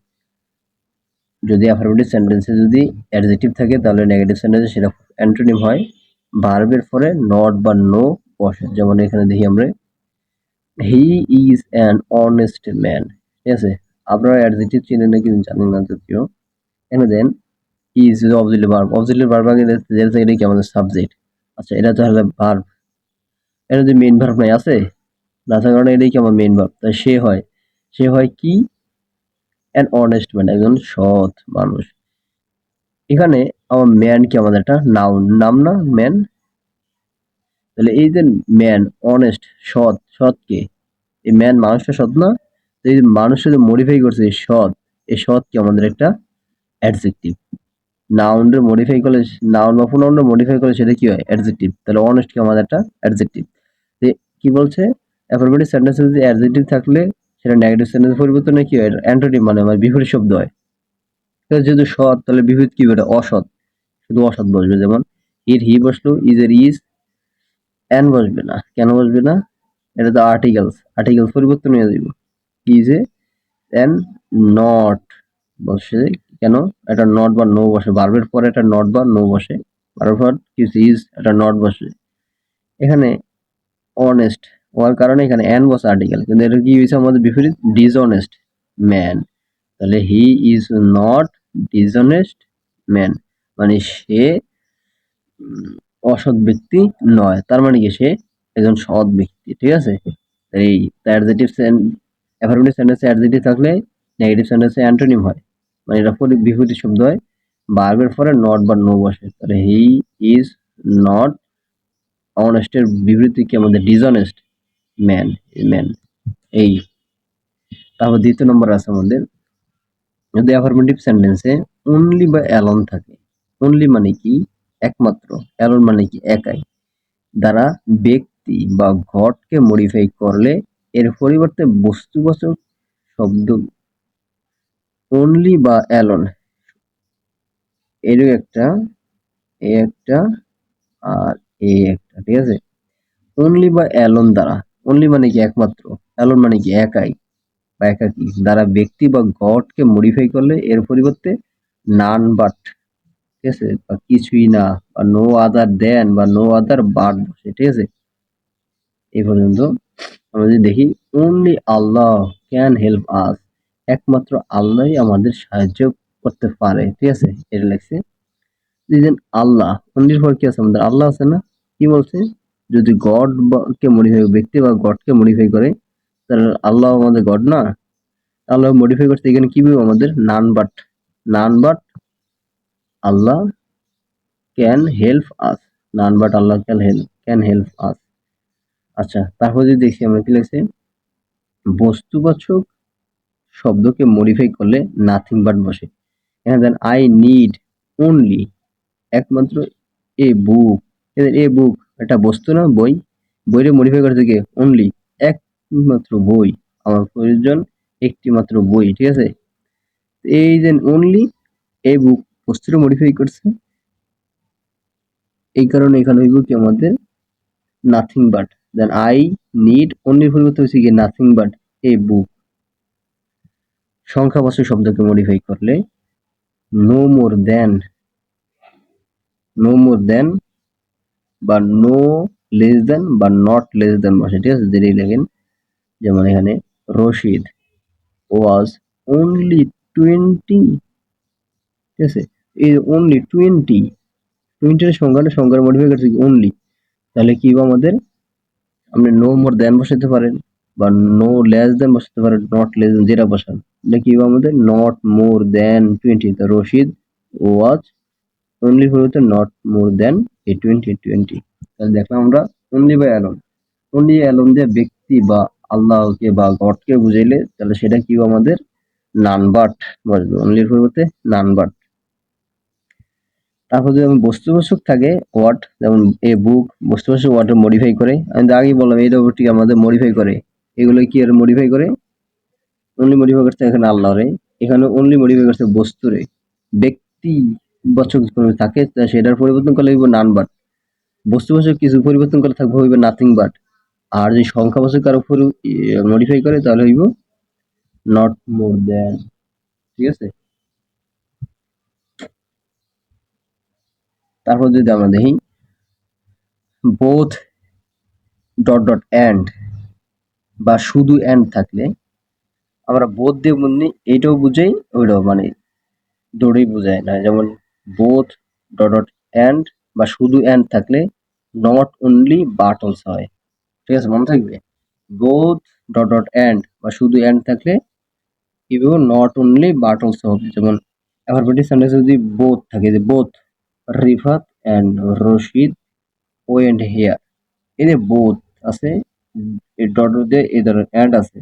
যদি অ্যাফার্মেটিভ সেন্টেন্সে যদি অ্যাডজেক্টিভ থাকে তাহলে নেগেটিভ সেন্টেন্সে সেটা অ্যান্টোনিম হয়, ভার্বের পরে নট বা নো বসে। যেমন এখানে দেখি আমরা he is an honest man, ঠিক আছে, আপনারা অ্যাডজেক্টিভ চিনেন নাকি জানেন না যদিও, এখানে then is objective verb, objective verb আগে যেটা থাকে এটা কি আমাদের সাবজেক্ট। আচ্ছা এটা তাহলে ভার্ব, এটা যদি মেইন ভার্ব নাই আছে, না থাকার কারণে এটাই কি আমার মেইন ভার্ব, তাই সে হয় কি অ্যান অনেস্ট ম্যান, একজন সৎ মানুষ। এখানে আমার ম্যান কি আমাদের একটা নাউন, নাম না ম্যান, তাহলে এই যে ম্যান অনেস্ট সৎ, সৎ কে, এই ম্যান মানুষটা সৎ না, তো এই মানুষটা যে মডিফাই করছে এই সৎ, এই সৎ কি আমাদের একটা অ্যাডজেক্টিভ। নাউন্ডে মডিফাই করলে, নাউন বা প্রোনাউন মডিফাই করলে সেটা কি হয় অ্যাডজেক্টিভ, তাহলে অনেস্ট কি আমাদের একটা অ্যাডজেক্টিভ। কি বলছে অ্যাফার্মেটিভ সেন্টেন্সে যদি অ্যাডজেক্টিভ থাকলে সেটা নেগেটিভ সেন্টেন্স পরিবর্তনে কি হয় অ্যান্টোনিম মানে আমার বিপরীত শব্দ হয়। যেহেতু সৎ তাহলে বিপরীত কি হবে, অসৎ, শুধু অসৎ বসবে, যেমন এর হি বসলো, ইজ এর ইজ, অ্যান বসবে না, কেন বসবে না, এটা তো আর্টিকেলস, আর্টিকেলস পরিবর্তন হয়ে যাবে, ইজ এ অ্যান নট বসে, কেন একটা নট বা নো বসে, ভার্বের পরে একটা নট বা নো বসে, ভার্বের পর কিছু ইজ একটা নট বসে। এখানে অনেস্ট হওয়ার কারণে এখানে অ্যান বসে আর্টিকেল, কিন্তু এটা কি হয়েছে আমাদের বিপরীত ডিসঅনেস্ট ম্যান। তাহলে he is not dishonest man, মানে সে অসৎ ব্যক্তি নয়, তার মানে কি সে একজন সৎ ব্যক্তি। ঠিক আছে, এই অ্যাডজেক্টিভ অ্যাফার্মেটিভ সেন্টেন্সে অ্যাডজেক্টিভ থাকলে নেগেটিভ সেন্টেন্সে অ্যান্টোনিম হয়, মানে এটা বিপরীত শব্দ হয়, ভার্বের পরে নট বা নো বসে। তাহলে হি ইজ নট অনেস্টের বিবৃতি কি আমাদের ডিসঅনেস্ট ম্যান, ম্যান এই। তারপর দ্বিতীয় নম্বর আছে আমাদের, যদি অ্যাফার্মেটিভ সেন্টেন্সে অনলি বা অ্যালোন থাকে, অনলি মানে কি একমাত্র, অ্যালোন মানে কি একাই, দ্বারা ব্যক্তি বা ঘটকে মডিফাই করলে এর পরিবর্তে বস্তুবাচক শব্দ অনলি বা অ্যালোন, এরও একটা, এ একটা আর এ একটা। ঠিক আছে, অনলি বা অ্যালোন দ্বারা, অনলি মানে কি একমাত্র, অ্যালোন মানে কি একাই বা একাকী, দ্বারা ব্যক্তি বা ঘটকে মডিফাই করলে এর পরিবর্তে নান বাট, ঠিক আছে, বা কিছুই না, বা নো আদার দেন বা নো আদার বাট বসে। ঠিক আছে, এই পর্যন্ত আমরা যদি দেখি, only Allah can help us, একমাত্র আল্লাহই আমাদের সাহায্য করতে পারে। ঠিক আছে, এটা লেখছে আল্লাহ, অনলির পর কি আছে আমাদের আল্লাহ আছে না, কি বলছে, যদি গড কে মডিফাই, ব্যক্তি বা গডকে মডিফাই করে, তাহলে আল্লাহ আমাদের গড না, আল্লাহ মডিফাই করতে এখানে কি বলবো আমাদের none but, none but Allah can help us, none but Allah can help us. আচ্ছা, তারপর যদি দেখি আমরা কি লিখছে, বস্তুবাচক শব্দকে মডিফাই করলে নাথিং বাট বসে। এখানে দেন আই নিড অনলি, একমাত্র এ বুক, এ বুক একটা বস্তু না, বই, বইরে মডিফাই করতে গিয়ে অনলি একমাত্র বই, আমার প্রয়োজন একটি মাত্র বই। ঠিক আছে, এই যে অনলি এ বুক বস্তুটা মডিফাই করছে, এই কারণে এখানে হইব কি আমাদের nothing but, then I need অনলির পরিবর্তে হচ্ছে কি নাথিং বাট এ বুক। সংখ্যাবাচক শব্দকে মডিফাই করলে নো মোর দেন, নো মোর দেন বা নো লেস দেন বা নট লেস দেন বসে। ঠিক আছে, যেটাই লেখেন, যেমন এখানে রশিদ ওয়াজ অনলি 20, ঠিক আছে, এই অনলি 20 সংখ্যার মডিফাই করছে অনলি, তাহলে কি আমাদের, আপনি নো মোর দেন বসাতে পারেন বা নো লেস দেন বসাতে পারেন, নট লেস দেন যেটা বসান, এটা কি আমাদের নট মোর দেন 20, তা রশিদ ওয়াজ অনলি পরিবর্তে নট মোর দেন এ 20। তাহলে দেখলাম আমরা অনলি বা অ্যালোন, অনলি অ্যালোন দিয়ে ব্যক্তি বা আল্লাহকে বা গডকে বুঝাইলে তাহলে সেটা কি আমাদের নান বাট বসবে, অনলির পরিবর্তে নান বাট। তারপর যদি আমি বস্তুবাচক থাকে ওয়ার্ড, যেমন এ বুক বস্তুবাচক ওয়ার্ড মডিফাই করে, আমি আগেই বললাম এই রোবটটি আমাদের মডিফাই করে, এগুলো কি আর মডিফাই করে, অনলি মডিফাই করছে এখানে আল্লাহরে, এখানে অনলি মডিফাই করছে বস্তুরে, ব্যক্তি বাচক কোনো থাকে সেটার পরিবর্তন করলে হইব নান বাট, বস্তুবাচক কিছু পরিবর্তন করে থাকবে হইবে নাথিং বাট, আর যদি সংখ্যাবাচক কারো উপর মডিফাই করে তাহলে হইব নট মোর দেন। ঠিক আছে, তারপর যদি আমরা দেখি বোথ ডট ডট এন্ড বা শুধু এন্ড থাকলে আমরা বোথ দিয়ে বুঝি, এইটাও বুঝাই ওইটাও, মানে দৌড়েই বুঝায় না, যেমন বোথ ডট ডট এন্ড বা শুধু এন্ড থাকলে নট অনলি বাট অলসো হয়। ঠিক আছে, মনে থাকবে, বোথ ডট ডট এন্ড বা শুধু এন্ড থাকলে কি বলবো, নট অনলি বাট অলসো হবে। যেমন অ্যাফারমেটিভ সেন্টেন্সে যদি বোথ থাকে, যে both Rifat and Rashid went here, এই যে বোথ আছে, এই ডট দিয়ে এই ধরনের এন্ড আছে,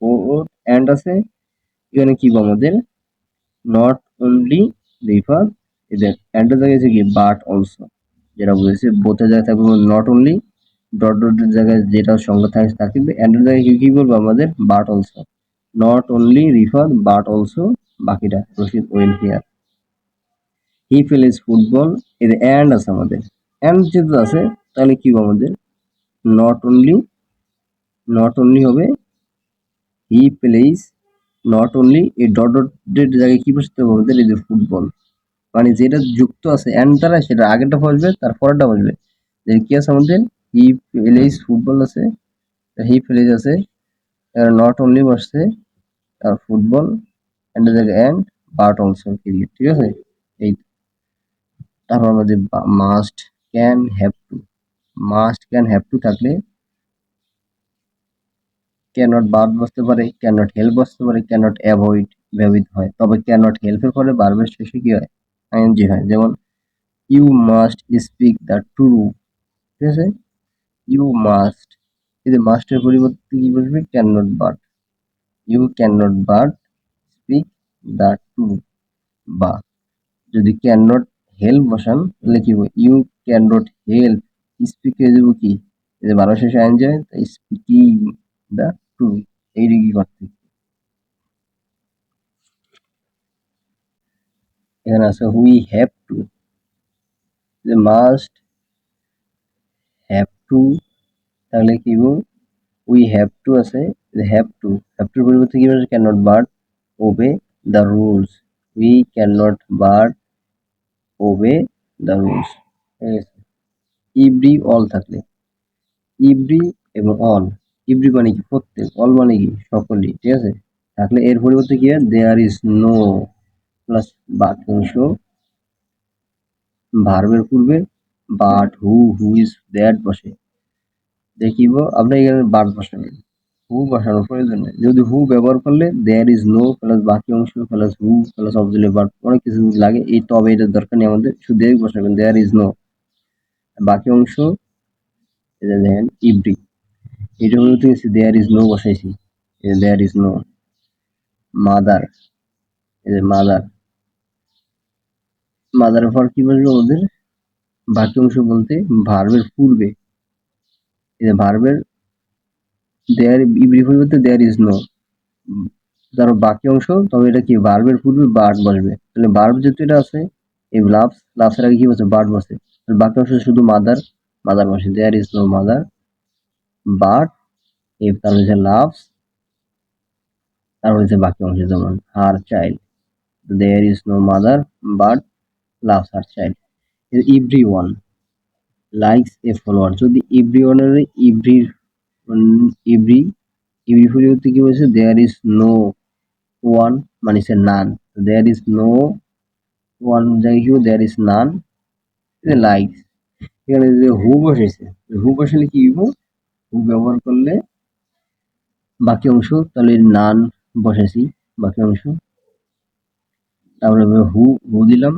বোথ এন্ড আছে, এখানে কি আমাদের নট অনলি রিফার, এদের এন্ডের জায়গায় আছে কি বাট অলসো, যেটা বুঝেছি বোথের জায়গায় থাকবে নট অনলি, ডট ডটের জায়গায় যেটা সংখ্যা থাকে তা থাকবে, এন্ডের জায়গায় কি বলবো আমাদের but also, not only refer but also, বাকিটা Rashid went here. He plays football, এদের এন্ড আছে আমাদের, এন্ড যেহেতু আছে তাহলে কি আমাদের নট অনলি, নট অনলি হবে হি প্লেইজ নট অনলি এই ডট ডটের জায়গায় কি বসতে হবে আমাদের এই যে ফুটবল, মানে যেটা যুক্ত আছে এন্ড দ্বারা সেটা আগেরটা বসবে তার পরেরটা বসবে। যে কি আছে আমাদের হি প্লেইজ ফুটবল আছে, হি প্লেইজ আছে, নট অনলি বসছে ফুটবল এন্ড জায়গায় এন্ড বাট অলসো ক্রিকেট, ঠিক আছে। এই তারপর আমাদের must can have to, must can have to থাকলে ক্যানট বাদ বসতে পারে, ক্যানট হেল্প বসতে পারে, ক্যানট অ্যাভয়েড ব্যবহৃত হয়। তবে ক্যানট হেল্পের পরে ভার্বের শেষে কি হয় আইএনজি হয়। যেমন you must speak the true, ঠিক আছে। ইউ মাস্ট, এই যে মাস্টের পরিবর্তে কি বসবে can not but, you can not but speak the true. বা যদি ক্যান নট হেল্প বসান তাহলে কি হবে you can not help speak হয়ে যাবো কি এই যে ভার্বের শেষে আইএনজি হয়, তাই স্পিকিং দ্য ট্রু। এইটা কি করতে এখানে আছে হুই হ্যাভ টু, যে মাস্ট হ্যাভ টু তাহলে কি হইব উই হ্যাভ টু আছে, হ্যাভ টুর পরিবর্তে কি বলছে can not but ওবে the rules, we can not but ওবে the rules, ঠিক আছে। ইভরি অল থাকলে ইভরি এবং অল, ইভরি মানে কি প্রত্যেক, অল মানে কি সকলেই, ঠিক আছে। থাকলে এর পরিবর্তে কি হয় দেয়ার ইজ নো প্লাস বাক্যাংশ ভার্বের পূর্বে বাট হু ইজ দ্যাট বসে, দেখিব আপনি এখানে বাট বসাবেন, হু বসানোর প্রয়োজন নেই। যদি হু ব্যবহার করলে দেয়ার ইজ নো প্লাস বাকি অংশ plus who plus objective verb অনেক কিছু লাগে, এই তবে এটার দরকার নেই আমাদের, শুধু এই বসাবেন দেয়ার ইজ নো, বাকি অংশ এটা দেখেন ইব্রি, এটা বলতে গেছি দেয়ার ইজ নো বসাইছি, দেয়ার ইজ নো। মাদার, এই যে মাদার, মাদারের পর কি বসবে আমাদের বাকি অংশ বলতে ভার্বের পূর্বে, এই যে ভার্বের দেয়ার ইব্রি পরিবর্তে দেয়ার ইজ নো, যার বাকি অংশ তবে এটা কি ভার্বের পূর্বে বার্ড বসবে, তাহলে ভার্ব যেহেতু এটা আছে এই লাভস, লাভসের আগে কি বসে বার্ড বসে, বাকি অংশ শুধু মাদার, মাদার বসে there is no mother but if, তার হচ্ছে লাভস, তারপর হচ্ছে বাকি অংশ যেমন her child, there is no mother but loves her child. Every one likes a follower, যদি এভরি ওয়ানের ইভরির ইভরি ইভরি পরিবর্তে কি বলছে দেয়ার ইজ নো ওয়ান মানে হচ্ছে নান, দেয়ার ইজ নো ওয়ান জায়গায় কি দেয়ার ইজ নান লাইক, এখানে যে হু বসেছে, হু বসালে কি হইব হু ব্যবহার করলে বাকি অংশ তাহলে নান বসেছি বাকি অংশ, তারপরে হু হু দিলাম,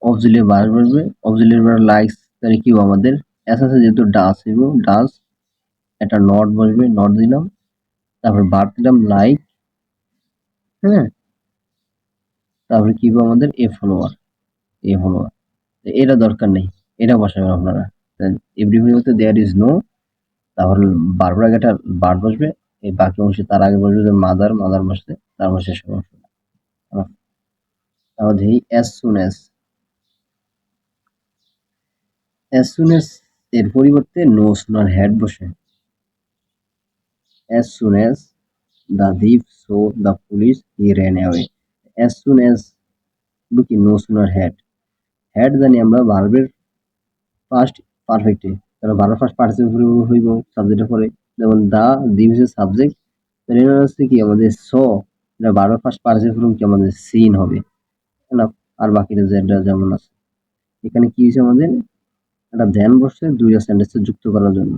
অক্সিলিয়ারি ভার্ব বসবে, অক্সিলিয়ারি ভার্ব লাইকস তাহলে কি হবে আমাদের এস আছে যেহেতু ডাস হইব ডাস, একটা নট বসবে নট দিলাম, তারপর ভার্ব দিলাম লাইক, হ্যাঁ, তারপরে কি হবে আমাদের এ ফলোয়ার, এ ফলোয়ার, এটা দরকার নেই, এটা বসাবেন আপনারা। এভরি পরিবর্তে দেয়ার ইজ নো, তাহলে বারবার আগে একটা ভার্ব বসবে, এই বাকি অংশে তার আগে বসবে যে মাদার, মাদার বসবে তারপর শেষ অংশ। তাহলে এই অ্যাজ সুন এস এর পরিবর্তে নো সুনার হ্যাড বসে, as soon S the thief saw the police he ran away, as soon S কি নো সুনার হ্যাড, হ্যাড জানি আমরা ভার্বের ফার্স্ট পারফেক্টে, তাহলে ভার্বের ফার্স্ট পার্টিসিপেল হইব সাবজেক্টের পরে, যেমন দা দিস হচ্ছে সাবজেক্ট, তাহলে এটা হচ্ছে কি আমাদের স, এটা ভার্বের ফার্স্ট পার্টিসিপেল কি আমাদের সিন হবে না, আর বাকিটা যেটা যেমন আছে। এখানে কি হয়েছে আমাদের একটা ধ্যান বসছে দুইটা সেন্টেন্সে যুক্ত করার জন্য,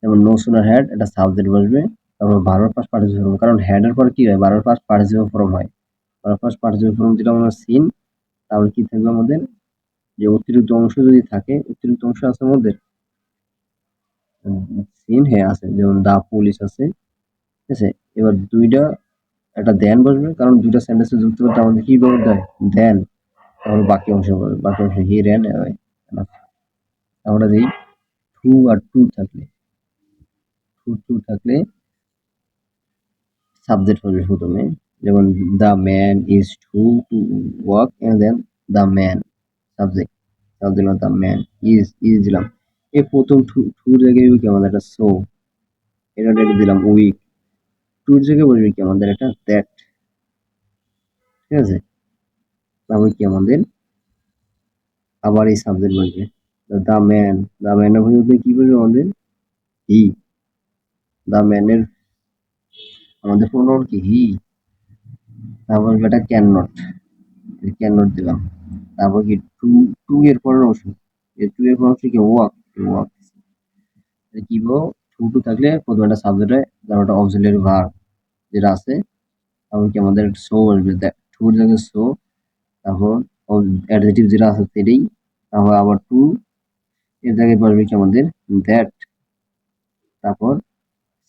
যেমন নো সুনার হ্যাড এটা সাবজেক্ট বসবে, তারপর ভার্বের ফার্স্ট পার্টিসিপেল ফর্ম, কারণ হ্যাড এর পর কি হয় ভার্বের ফার্স্ট পার্টিসিপেল ফর্ম হয়, ভার্বের ফার্স্ট পার্টিসিপেল ফর্ম যেটা আমরা সিন, তাহলে কি থাকবে আমাদের যে অতিরিক্ত অংশ যদি থাকে, অতিরিক্ত অংশ আছে আমাদের সিন হ্যাঁ আছে, যেমন দা পুলিশ আছে, ঠিক আছে। এবার দুইটা একটা দেন বসবে, কারণ দুইটা সেন্টেন্সে যুক্ত করতে আমাদের কি ব্যবহার দেয় দেন, তাহলে বাকি অংশ বলবে, বাকি অংশ হি রেন, আমরা দিই টু আর টু থাকলে, টু থাকলে সাবজেক্ট হবে প্রথমে, যেমন the man is to walk and then the man subject, তাহলে দিলাম দ্য ম্যান ইজ দিলাম, এই প্রথম টুর জায়গায় কি আমাদের একটা সো, এটা দিলাম উইক, টুর জায়গায় বসবে কি আমাদের এটা দ্যাট, ঠিক আছে। তারপর কি আমাদের আবার এই সাবজেক্ট বসবে দ্য ম্যানের পরিবর্তে কি বসবে আমাদের হি। দ্য ম্যানের আমাদের প্রোনাউন কি হি। তারপর এটা ক্যান নট দিলাম। তারপর কি টু এর পরের অংশ, টু এর পরের অংশ কি ওয়াক, ওয়াক কি বলবো, টু থাকলে প্রথমে একটা সাবজেক্টে তারপর একটা অক্সিলিয়ারি ভার্ব যেটা আছে, তারপর কি আমাদের সো আসবে, টুর জায়গায় সো, তারপর অ্যাডজেক্টিভ যেটা আছে সেটাই, তারপর আবার টু এর জায়গায় বসবে কি আমাদের দ্যাট, তারপর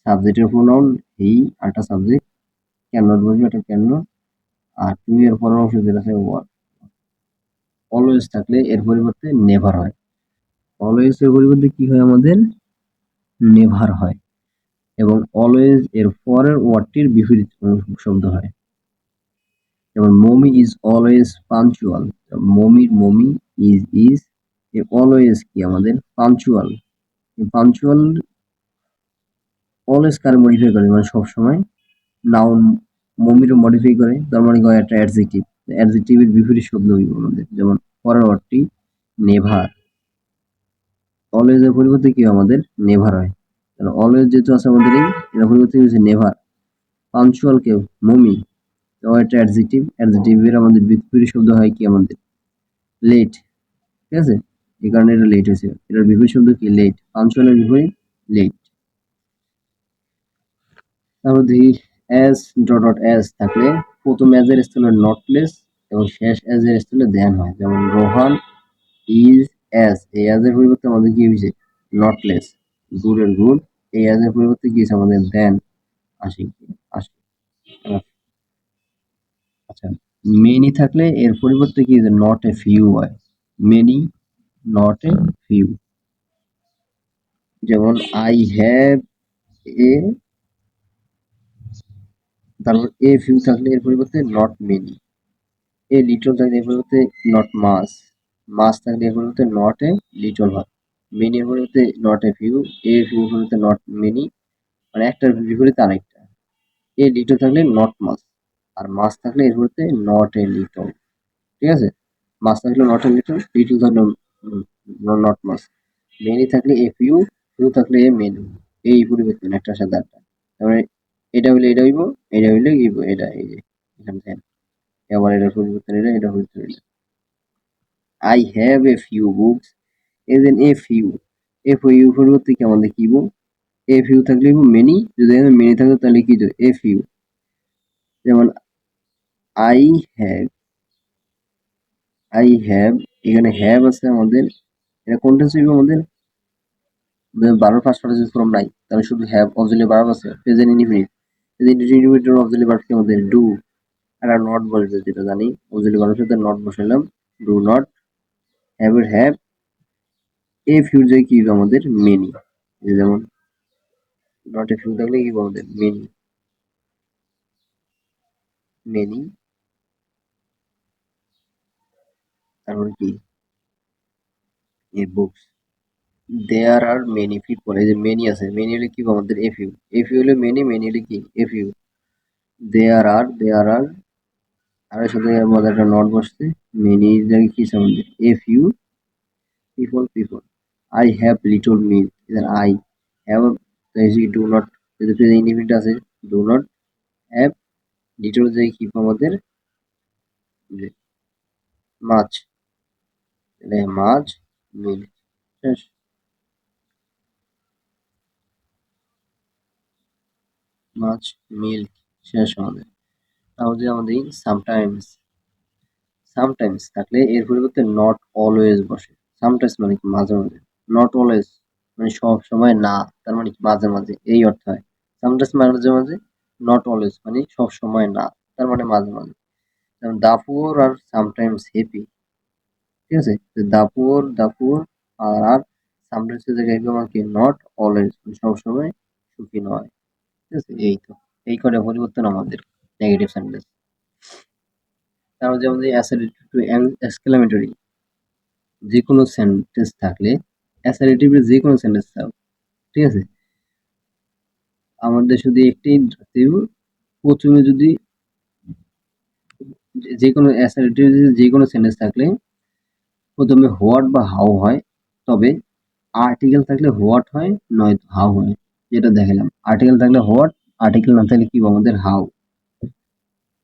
সাবজেক্টের প্রোনাউন হি, আরেকটা সাবজেক্ট ক্যান নট বসবে, এটা ক্যান নট, আর টু এর পরের অংশ যেটা আছে ওয়াক। অলওয়েজ থাকলে এর পরিবর্তে নেভার হয়, অলওয়েজ এর পরিবর্তে কি হয় আমাদের নেভার হয়, এবং অলওয়েজ এর পরের ওয়ার্ডটির বিপরীত শব্দ হয়। যেমন mummy is always punctual, mummy is always কি আমাদের পাঞ্চুয়াল। পাঞ্চুয়াল অলওয়েজ কার মডিফাই করে, মানে সবসময় নাউন মমিরও মডিফাই করে, তার মানে হয় একটা অ্যাডজেক্টিভ, অ্যাডজেক্টিভের বিপরীত শব্দ হইব আমাদের, যেমন পরের ওয়ার্ডটি নেভার, অলওয়েজ এর পরিবর্তে কি আমাদের নেভার হয়। অলওয়েজ যেহেতু আছে আমাদের এই, এর পরিবর্তে হচ্ছে নেভার। পাঞ্চুয়াল কেউ মমি, তো এটা অ্যাডজেক্টিভ, অ্যাডজেক্টিভের আমাদের বিপরীত শব্দ হয় কি আমাদের লেট, ঠিক আছে। এই কারণে এটা লেট হয়েছে, এটার বিপরীত শব্দ কি লেট, পাঞ্চুয়ালের বিপরীত লেট। তারপর দেখি এস ডট এস থাকলে প্রথম এজের স্থলে নটলেস এবং শেষ এজের স্থলে দেন হয়, যেমন রোহান ইজ এস, এই এজের পরিবর্তে আমাদের কি হয়েছে নটলেস, গুডের গুড, এই এজের পরিবর্তে কি হয়েছে আমাদের দেন আসি আসি। আচ্ছা, মেনি থাকলে এর পরিবর্তে কি নট এ ফিউ হয়, মেনি নট এ ফিউ, যেমন আই হ্যাভ এ, তারপর এ ফিউ থাকলে এর পরিবর্তে নট মেনি, এ লিটল থাকলে এর পরিবর্তে নট মাস, মাস থাকলে এর পরিবর্তে নট এ লিটল হয়, মেনি এর পরিবর্তে not a few, a few এর পরিবর্তে নট মেনি, মানে একটার বিপরীতে আরেকটা। এ লিটল থাকলে নট মাস, আর মাস থাকলে এর পরিবর্তে নট এ লিটল, ঠিক আছে। মাস থাকলে নট এ লিটল, লিটল থাকলে নট মাস, মেনি থাকলে এ ফিউ, ফিউ থাকলে এ মেনি, এই পরিবর্তন একটার সাথে আরেকটা। তারপরে এটা হইলে এটা হইব, এটা হইলে এটা, এই যে এখানে দেখেন, আবার এটা পরিবর্তন, এটা পরিবর্তন এটা। I have a few books, এই দেন এ ফিউ, এ ফিউ পরিবর্তে কি আমাদের কি বল, এ ফিউ থাকলে মেনি, যদি মেনি থাকতো তাহলে কি এ ফিউ, যেমন আই হ্যাভ, এখানে হ্যাভ আছে আমাদের, এটা কোনটা ছিল আমাদের বারবার ফার্স্ট পার্টিসিপেট ফর্ম নাই, তাহলে শুধু হ্যাভ অক্সিলারি ভার্ব আছে, প্রেজেন্ট ইনডিফিনিট, প্রেজেন্ট ইনডিফিনিটের অক্সিলারি ভার্ব কি আমাদের ডু, আর নট বসবে যেটা জানি, অক্সিলারি ভার্বের সাথে নট বসাইলাম, ডু নট, হ্যাভ এর হ্যাভ, এ ফিউর যায় কি আমাদের মেনি, যেমন নট এ ফিউ থাকলে কি আমাদের মেনি, মেনি, তারপরে কি a books, there are many people, এই যে মেনি আছে, মেনি হলে কি আমাদের এ ফিউ, এ ফিউ হলে মেনি, মেনি হলে কি এ ফিউ, দেয়ার আর আর এর সাথে আমাদের একটা নট বসছে, মেনি জায়গায় কি আছে আমাদের a few people, I have little milk, এখানে আই হ্যাভ, ডু নট, যদি প্রেজেন্ট ইনডিফিনিট আছে ডু নট হ্যাভ, লিটল জায়গায় কি আমাদের মাছ, তাহলে মাছ মিল্ক, শেষ, মাছ মিল্ক, শেষ আমাদের। তাহলে আমাদের সামটাইমস, সামটাইমস থাকলে এর পরিবর্তে নট অলওয়েজ বসে, সামটাইমস মানে কি মাঝে মাঝে, নট অলওয়েজ মানে সব সময় না, তার মানে কি মাঝে মাঝে এই অর্থ হয়, সামটাইমস মাঝে মাঝে, নট অলওয়েজ মানে সব সময় না, তার মানে মাঝে মাঝে, যেমন দা পুয়ার আর সামটাইমস হ্যাপি, ঠিক আছে। দা পুয়ার আর সামটাইমস এর জায়গায় একদম কি নট অলওয়েজ মানে সব সময় সুখী নয়, ঠিক আছে। এই তো এই কটা পরিবর্তন আমাদের নেগেটিভ সেন্টেন্স। তারপর যেমন অ্যাসারেটিভ টু এক্সক্লেমেটরি, যে কোনো সেন্টেন্স থাকলে অ্যাসারেটিভের যে কোনো সেন্টেন্স থাক, ঠিক আছে, আমাদের শুধু একটাই ধরতে হবে, প্রথমে যদি যে কোনো যে কোনো সেন্টেন্স থাকলে প্রথমে হোয়াট বা হাউ হয়, তবে আর্টিকেল থাকলে হোয়াট হয় নয়তো হাউ হয়, যেটা দেখালাম। আর্টিকেল থাকলে হোয়াট, আর্টিকেল না থাকলে কি আমাদের হাউ।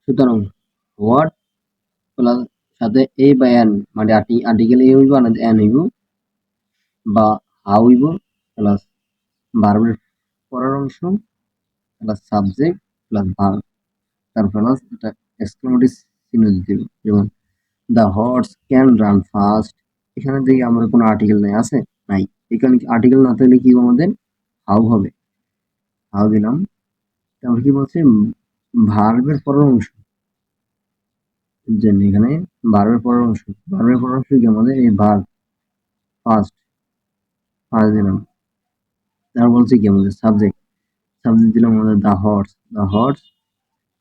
সুতরাং হোয়াট প্লাস সাথে এ বা এন, মানে আর্টিকেল এ হইব না এন হইব, বা হাউ হইব প্লাস ভার্বের পরের অংশ প্লাস সাবজেক্ট প্লাস ভার্ব, তার প্লাস এটা এক্সক্লেমেটরি চিহ্ন দিতে হবে। যেমন the horse can run fast, এখানে দেখি আমার কোনো আর্টিকেল নাই, আছে? নাই। এখানে আর্টিকেল না থাকলে কি আমাদের হাউ হবে, হাউ দিলাম। তারপর কি বলছে, ভার্বের পরের অংশ, বুঝছেন? এখানে ভার্বের পরের অংশ, ভার্বের পরের অংশ কি আমাদের এই ভার্ব ফার্স্ট, ফার্স্ট দিলাম। তারপর বলছে কি আমাদের সাবজেক্ট, সাবজেক্ট দিলাম আমাদের দ্য হর্স, দ্য হর্স।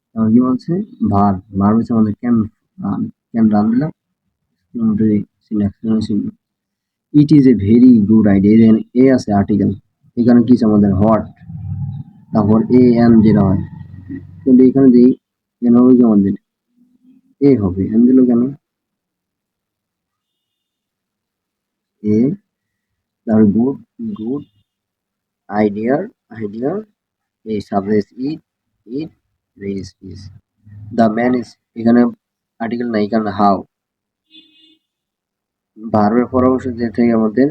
তারপর কি বলছে ভার্ব, ভার্ব হচ্ছে আমাদের রান, ক্যান রান দিলাম। It is a very good idea, then a আছে আর্টিকেল, এখানে কি আছে আমাদের হোয়াট, তারপর এ এন যেটা হয়, কিন্তু এখানে যেই এন হবে কি আমাদের এ হবে, এন দিল কেন, এ। তারপর গুড, গুড আইডিয়ার, আইডিয়ার এই subject it, it is the man is, এখানে আর্টিকেল নাই কারণ হাউ, ভার্বের পরামর্শ যে থেকে আমাদের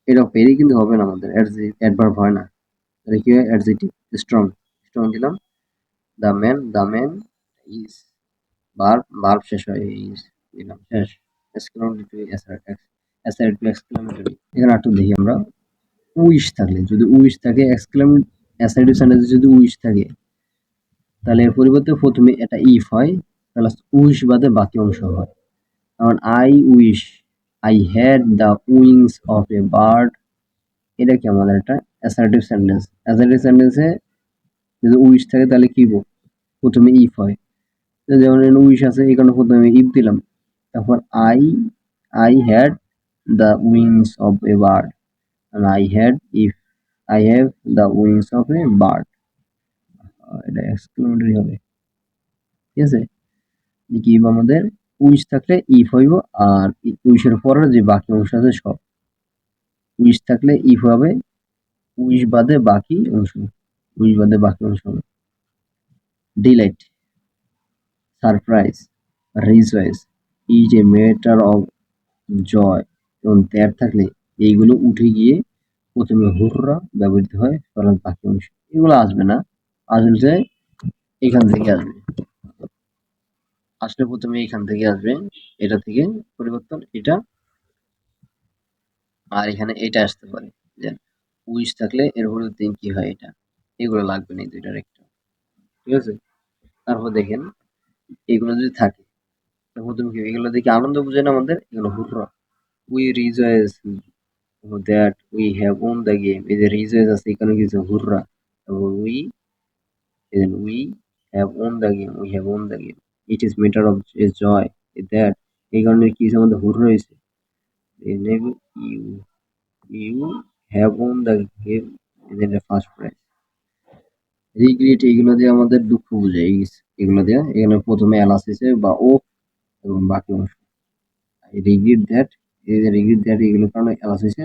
এটা পেরি কিন্তু হবে না, আমাদের অ্যাডভার্ব হয় না, তাহলে কি হয় অ্যাডজেক্টিভ, স্ট্রং, স্ট্রং দিলাম। The man is, verb, verb শেষ হয় ইজ দিলাম, শেষ। এক্সক্লেমেটরি এক্সক্লেমেটরি, এখানে একটু দেখি আমরা, উইশ থাকলে, যদি উইশ থাকে অ্যাসার্টিভ সেন্টেন্সে যদি উইশ থাকে, তাহলে এর পরিবর্তে প্রথমে এটা ইফ হয় প্লাস উইশ বাদে বাকি অংশ হয়। যেমন I wish I had the wings of a bird, এটা কি আমাদের একটা অ্যাসার্টিভ সেন্টেন্স। অ্যাসার্টিভ সেন্টেন্সে যদি উইশ থাকে তাহলে কি প্রথমে ইফ হয়, যেমন উইশ আছে এখানে প্রথমে ইফ দিলাম। তারপর I had the wings of a bird, I had if I have the wings of a bird, এটা এক্সক্লেমেটরি হবে, ঠিক আছে। কি আমাদের উইশ থাকলে ইফ হইব, আর উইশের পরের যে বাকি অংশ আছে সব, উইশ থাকলে ইফ হবে, উইশ বাদে বাকি অংশ, উইশ বাদে বাকি অংশ হবে। Delight, surprise, rejoice, is a matter of joy, এবং দ্যাট থাকলে এইগুলো উঠে গিয়ে প্রথমে হুররা ব্যবহৃত হয়, পরে বাকি অংশ এগুলো আসবে না, আসলে এখান থেকে আসবে, আসলে প্রথমে এখান থেকে আসবে, এটা থেকে পরিবর্তন এটা, আর এখানে এটা আসতে পারে যে উইশ থাকলে এর পরিবর্তে কি হয় এটা, এগুলো লাগবে না এই দুইটার একটা, ঠিক আছে। তারপর দেখেন এগুলো যদি থাকে, তখন তুমি কি এগুলো দেখে আনন্দ বুঝে না আমাদের, এগুলো hurrah, we rejoice that we have won the game, এই যে রিজয়েস আছে এখানে কিছু হুররা, তারপর we have won the game, we have won the game, it is matter of joy that, এই কারণে কি আমাদের হুররা হয়েছে, you you have won the game, first prize. Regret, এগুলো দিয়ে আমাদের দুঃখ বোঝায়, এগুলো দিয়ে এখানে প্রথমে এলাস হয়েছে বা ও, এবং বাকি অংশ রিগ্রেট দ্যাট, এই যে রিগ্রেট দ্যাট এগুলোর কারণে এলাস হয়েছে,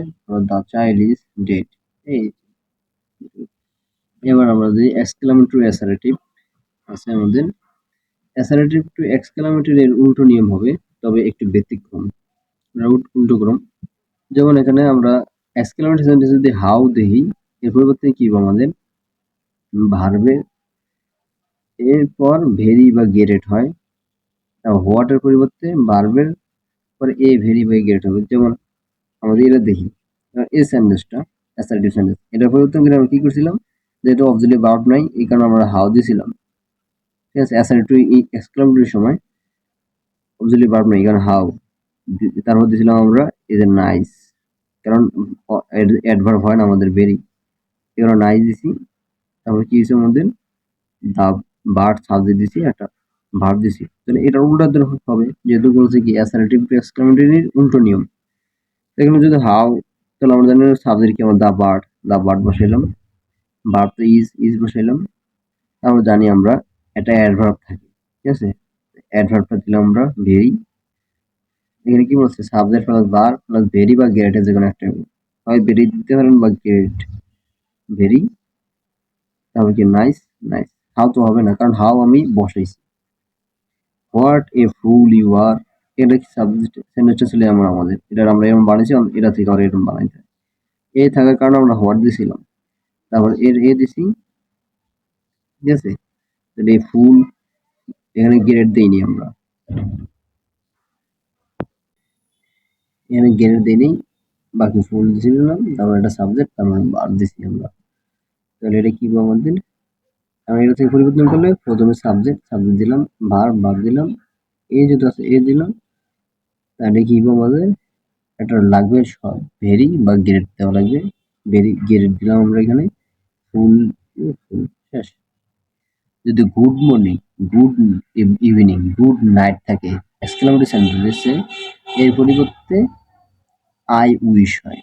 দ্য চাইল্ড ইজ ডেড। এই এবার আমরা যদি এক্সক্লেমেটরি অ্যাসারেটিভ আছে আমাদের, অ্যাসারেটিভ টু এক্সক্লেমেটরি এর উল্টো নিয়ম হবে, তবে একটু ব্যতিক্রম, উল্টো ক্রম। যেমন এখানে আমরা এক্সক্লেমেটরি সেন্টেন্সে যদি হাউ দেখি, এর পরিবর্তে কি আমাদের ভার্বে এরপর ভেরি বা গেটেড হয়, হোয়াট এর পরিবর্তে ভার্বের পরে এ ভেরি বা গেট হবে। যেমন আমাদের এটা দেখি, এই সেন্টেন্সটা অ্যাসার্টিভ সেন্টেন্স, এটার পরিবর্তন করে আমরা কি করছিলাম, যেহেতু অবজেক্টিভ ভার্ব নাই এই কারণে আমরা হাউ দিছিলাম, ঠিক আছে। অ্যাসার্টিভ এক্সক্লেমেটরির সময় অবজেক্টিভ ভার্ব নাই কারণ হাউ, তারপর দিছিলাম আমরা এই যে নাইস, কারণ অ্যাডভার্ব হয় না আমাদের ভেরি, এবার নাইস দিছি। তারপর কি হয়েছে আমাদের দা বার্ড সাবজেক্ট দিছি, একটা ভার্ব দিছি, তাহলে এটার উল্টা হবে, যেহেতু বলছে কি অ্যাসার্টিভ টু এক্সক্লেমেটরির উল্টো নিয়ম। এখানে যদি হাউ, তাহলে আমরা জানি সাবজেক্ট কি আমার দা বার্ড, দা বার্ড বসাইলাম, ভার্ব তো ইজ বসাইলাম। তারপর জানি আমরা একটা অ্যাডভার্ব থাকে, ঠিক আছে? অ্যাডভার্বটা দিলাম আমরা ভেরি। এখানে কি বলছে? Subject plus verb plus very বা গেট এর যেকোনো একটা হয় ভেরি দিতে পারেন বা গেট। ভেরি, তারপর কি নাইস, নাইস। হাউ তো হবে না, কারণ হাউ আমি বসাইছি। হোয়াট এ ফুল ইউ আর, এটা কি সাবজেক্ট সেন্টেন্সটা ছিল এমন আমাদের। এটা আমরা এরকম বানাইছি, এটা থেকে আর এরকম বানাইতে হয়। এ থাকার কারণে আমরা হোয়াট দিছিলাম। তারপর এর এ দিছি, ঠিক আছে? তাহলে এই ফুল, এখানে গ্রেড দেইনি আমরা। এখানে গ্রেড দেইনি, বাকি ফুল দিছিলাম, তারপর একটা সাবজেক্ট, তারপর ভার্ব দিছি আমরা। তাহলে এটা কি হবে আমাদের? আমরা এটা থেকে পরিবর্তন করলে প্রথমে সাবজেক্ট, সাবজেক্ট দিলাম, ভার্ব, ভার্ব দিলাম, এ যেটা আছে এ দিলাম, তাহলে কি হবে আমাদের? একটা লাগবে ভেরি বা গ্রেড দেওয়া লাগবে। ভেরি গ্রেড দিলাম আমরা এখানে। ফুল, ফুল শেষ। যদি good morning, good evening, good night থাকে এক্সক্লেমেটরি সেন্টেন্সে, এর পরিবর্তে আই উইশ হয়।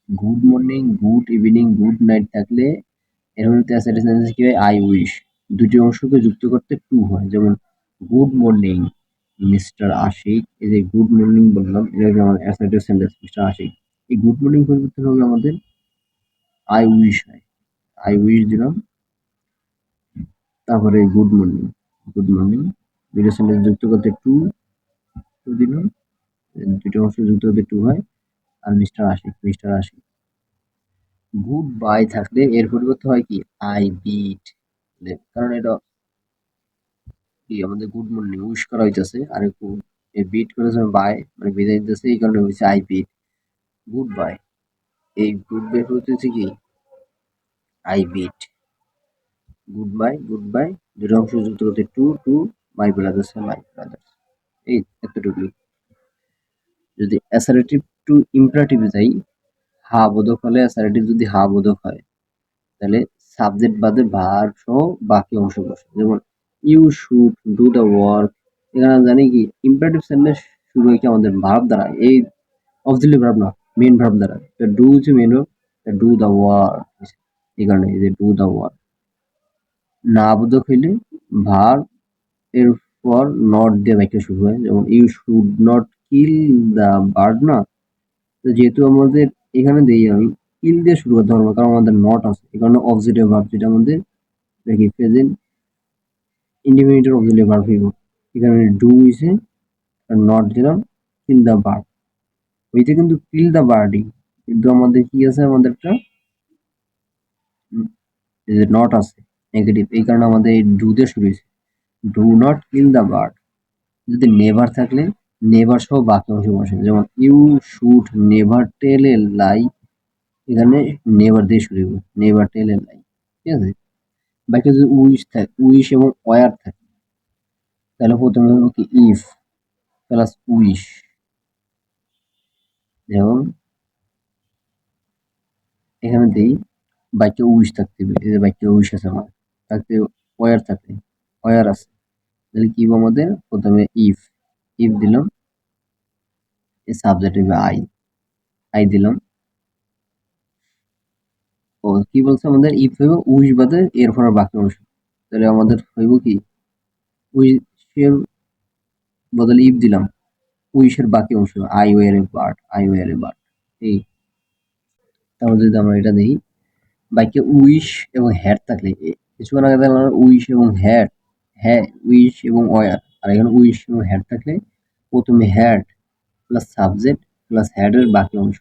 Good morning, good evening, good night থাকলে এর মধ্যে অ্যাসার্টিভ সেন্টেন্স কি হয়? I wish. দুটি অংশকে যুক্ত করতে টু হয়। যেমন গুড মর্নিং মিস্টার আশিক, এই যে গুড মর্নিং বললাম, এটা হচ্ছে আমার অ্যাসার্টিভ সেন্টেন্স মিস্টার আশিক। এই গুড মর্নিং পরিবর্তন হবে আমাদের আই উইশ হয়। আই উইশ দিলাম, তারপরে গুড মর্নিং, গুড মর্নিং দুটো সেন্টেন্স যুক্ত করতে টু, টু দিলাম, দুটো অংশ যুক্ত করতে টু হয়। আর mister Ashiq, mister Ashiq. Good by থাকলে এর পরিবর্তে হয় কি? I beat. কারণ এটা কি আমাদের গুড মর্নিং উইশ করা হইতেছে, আর একটু বিট করেছে বাই, মানে বিদায় দিতেছে, এই কারণে হয়েছে আই বিট। গুড বাই, এই গুড বাই হইতেছে কি? I bid. Goodbye, goodbye দুটো অংশ যুক্ত করতে to, to my brothers, my brothers. এই এতটুকুই। যদি অ্যাসারেটিভ টু ইম্পারেটিভ যাই, হা বোধক হলে, অ্যাসারেটিভ যদি হা বোধক হয়, তাহলে সাবজেক্ট বাদে ভার্ব সহ বাকি অংশ বসে। যেমন you should do the work, এখানে আমরা জানি কি ইম্পারেটিভ সেন্টেন্স শুরু হয় কি আমাদের ভার্ব দ্বারা, এই অক্সিলারি ভার্ব না, মেইন ভার্ব দ্বারা। ডু হচ্ছে main verb, do the work, এই কারণে এই যে ডু দ্য ওয়ার্ক। না বোধক হইলে ভার্ব এর পর নট দিয়ে বাক্য শুরু হয়। যেমন you should not kill the bird না, তো যেহেতু আমাদের এখানে দেই আমি কিল দিয়ে শুরু করতে পারবো, কারণ আমাদের নট আছে, এই কারণে অক্সিলারি ভার্ব যেটা আমাদের দেখি প্রেজেন্ট ইন্ডিপেন্ডেন্ট অক্সিলারি ভার্ব হইব। এখানে ডু হইছে, আর নট দিলাম, কিল দ্য বার্ড হইতে কিন্তু কিল দ্য বার্ডই, কিন্তু আমাদের কি আছে? আমাদেরটা নট আছে নেগেটিভ, এই কারণে আমাদের এই ডু দিয়ে শুরু হয়েছে। Do not kill the bird. যদি নেভার থাকলে নেভার সহ বাকি অংশ বসে। যেমন ইউ শুড নেভার টেল এ লাই, এখানে নেভার দিয়ে শুরু হইব, নেভার টেল এ লাই, ঠিক আছে? বাকি যদি উইশ থাকে, উইশ এবং ওয়ার থাকে, তাহলে প্রথমে হলো কি ইফ প্লাস উইশ। যেমন এখানে দেই বাক্যে উইশ থাকতে হবে, এই যে বাক্যে উইশ আছে আমার, থাকতে ওয়ার থাকে, ওয়ার আছে, তাহলে কি হবে আমাদের? প্রথমে ইফ, ইফ দিলাম, এই সাবজেক্ট হইবে আই, আই দিলাম। ও কি বলছে আমাদের? ইফ হইব উইশ বাদে এরপর বাকি অংশ, তাহলে আমাদের হইব কি? উইশের বদলে ইফ দিলাম, উইশের বাকি অংশ I were a bird, I were a bird. এই, তারপর যদি আমরা এটা দেখি বাক্যে উইশ এবং হ্যাড থাকলে, কিছুক্ষণ আগে দেখলাম উইশ এবং হ্যাড, হ্যাঁ উইশ এবং ওয়ার, আর এখানে উইশ এবং হ্যাড থাকলে প্রথমে had plus subject plus had এর বাকি অংশ।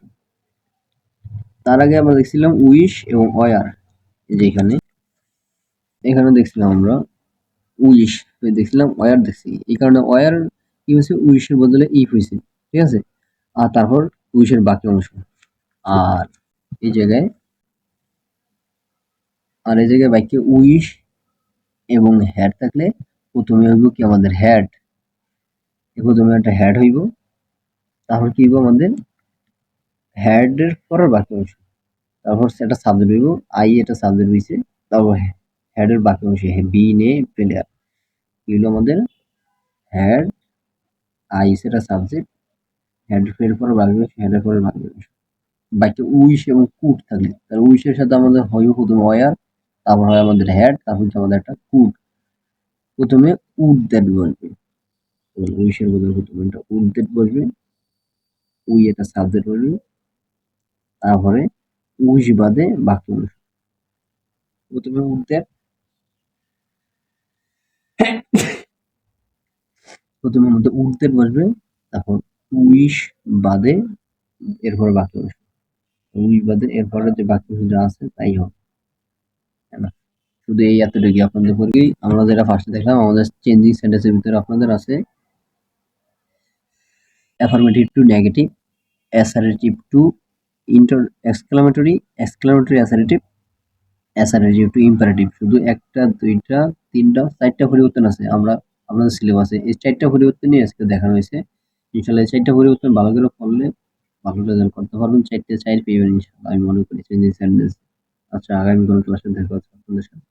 তার আগে আমরা দেখছিলাম উইশ এবং ওয়ার, যে এখানে, এখানে দেখছিলাম আমরা উইশ, দেখছিলাম ওয়ার দেখছি, এই কারণে ওয়ার কি হয়েছে? উইশের বদলে ইফ হয়েছে, ঠিক আছে? আর তারপর উইশের বাকি অংশ। আর এই জায়গায়, আর এই জায়গায় বাক্যে উইশ এবং হ্যাড থাকলে প্রথমে হইব কি আমাদের হ্যাড, প্রথমে একটা হ্যাড হইব, তারপর কি হইব আমাদের? হ্যাড এর পরের বাকি অংশ, তারপর সেটা সাবজেক্ট হইব, আই এটা সাবজেক্ট হইছে, তারপর হ্যাড এর বাকি অংশ বি নে প্লেয়ার, কি হলো আমাদের? হ্যাড, আই সেটা সাবজেক্ট, হেড এর পরে বাকি অংশ, হেড এর পরে বাকি অংশ। বাক্যে উইশ এবং কুড থাকলে, তাহলে উইশের সাথে আমাদের হয় প্রথমে ওয়ার, তারপর হয় আমাদের হ্যাড, তারপর হচ্ছে আমাদের একটা কুড। প্রথমে উড দ্যাট বসবে, উইশের বদলে প্রথমে একটা উড দ্যাট বসবে, উই একটা সাবজেক্ট বসবে, তারপরে উইশ বাদে বাকি অংশ। প্রথমে উড দ্যাট, প্রথমে আমাদের উড দ্যাট বসবে, তারপর উইশ বাদে এরপরে বাকি অংশ, উইশ বাদে এরপরে যে বাকি অংশ যা আছে তাই হবে, তাই না? শুধু এই এতটুকু আপনাদের পড়বেই। আমরা যেটা ফার্স্টে দেখলাম আমাদের চেঞ্জিং সেন্টেন্সের ভিতরে আপনাদের আছে affirmative to negative, assertive to inter exclamatory, exclamatory assertive, assertive to imperative. শুধু একটা, দুইটা, তিনটা, চারটা পরিবর্তন আছে আমরা আপনাদের সিলেবাসে। এই চারটা পরিবর্তনই আজকে দেখানো হয়েছে। ইনশাল্লাহ এই চারটা পরিবর্তন ভালো করে পড়লে ভালো রেজাল্ট করতে পারবেন। চারটে চার পেয়ে যাবেন ইনশাল্লাহ, আমি মনে করি চেঞ্জিং সেন্টেন্স। আচ্ছা, আগামী কোনো ক্লাসে দেখা হচ্ছে আপনাদের সাথে।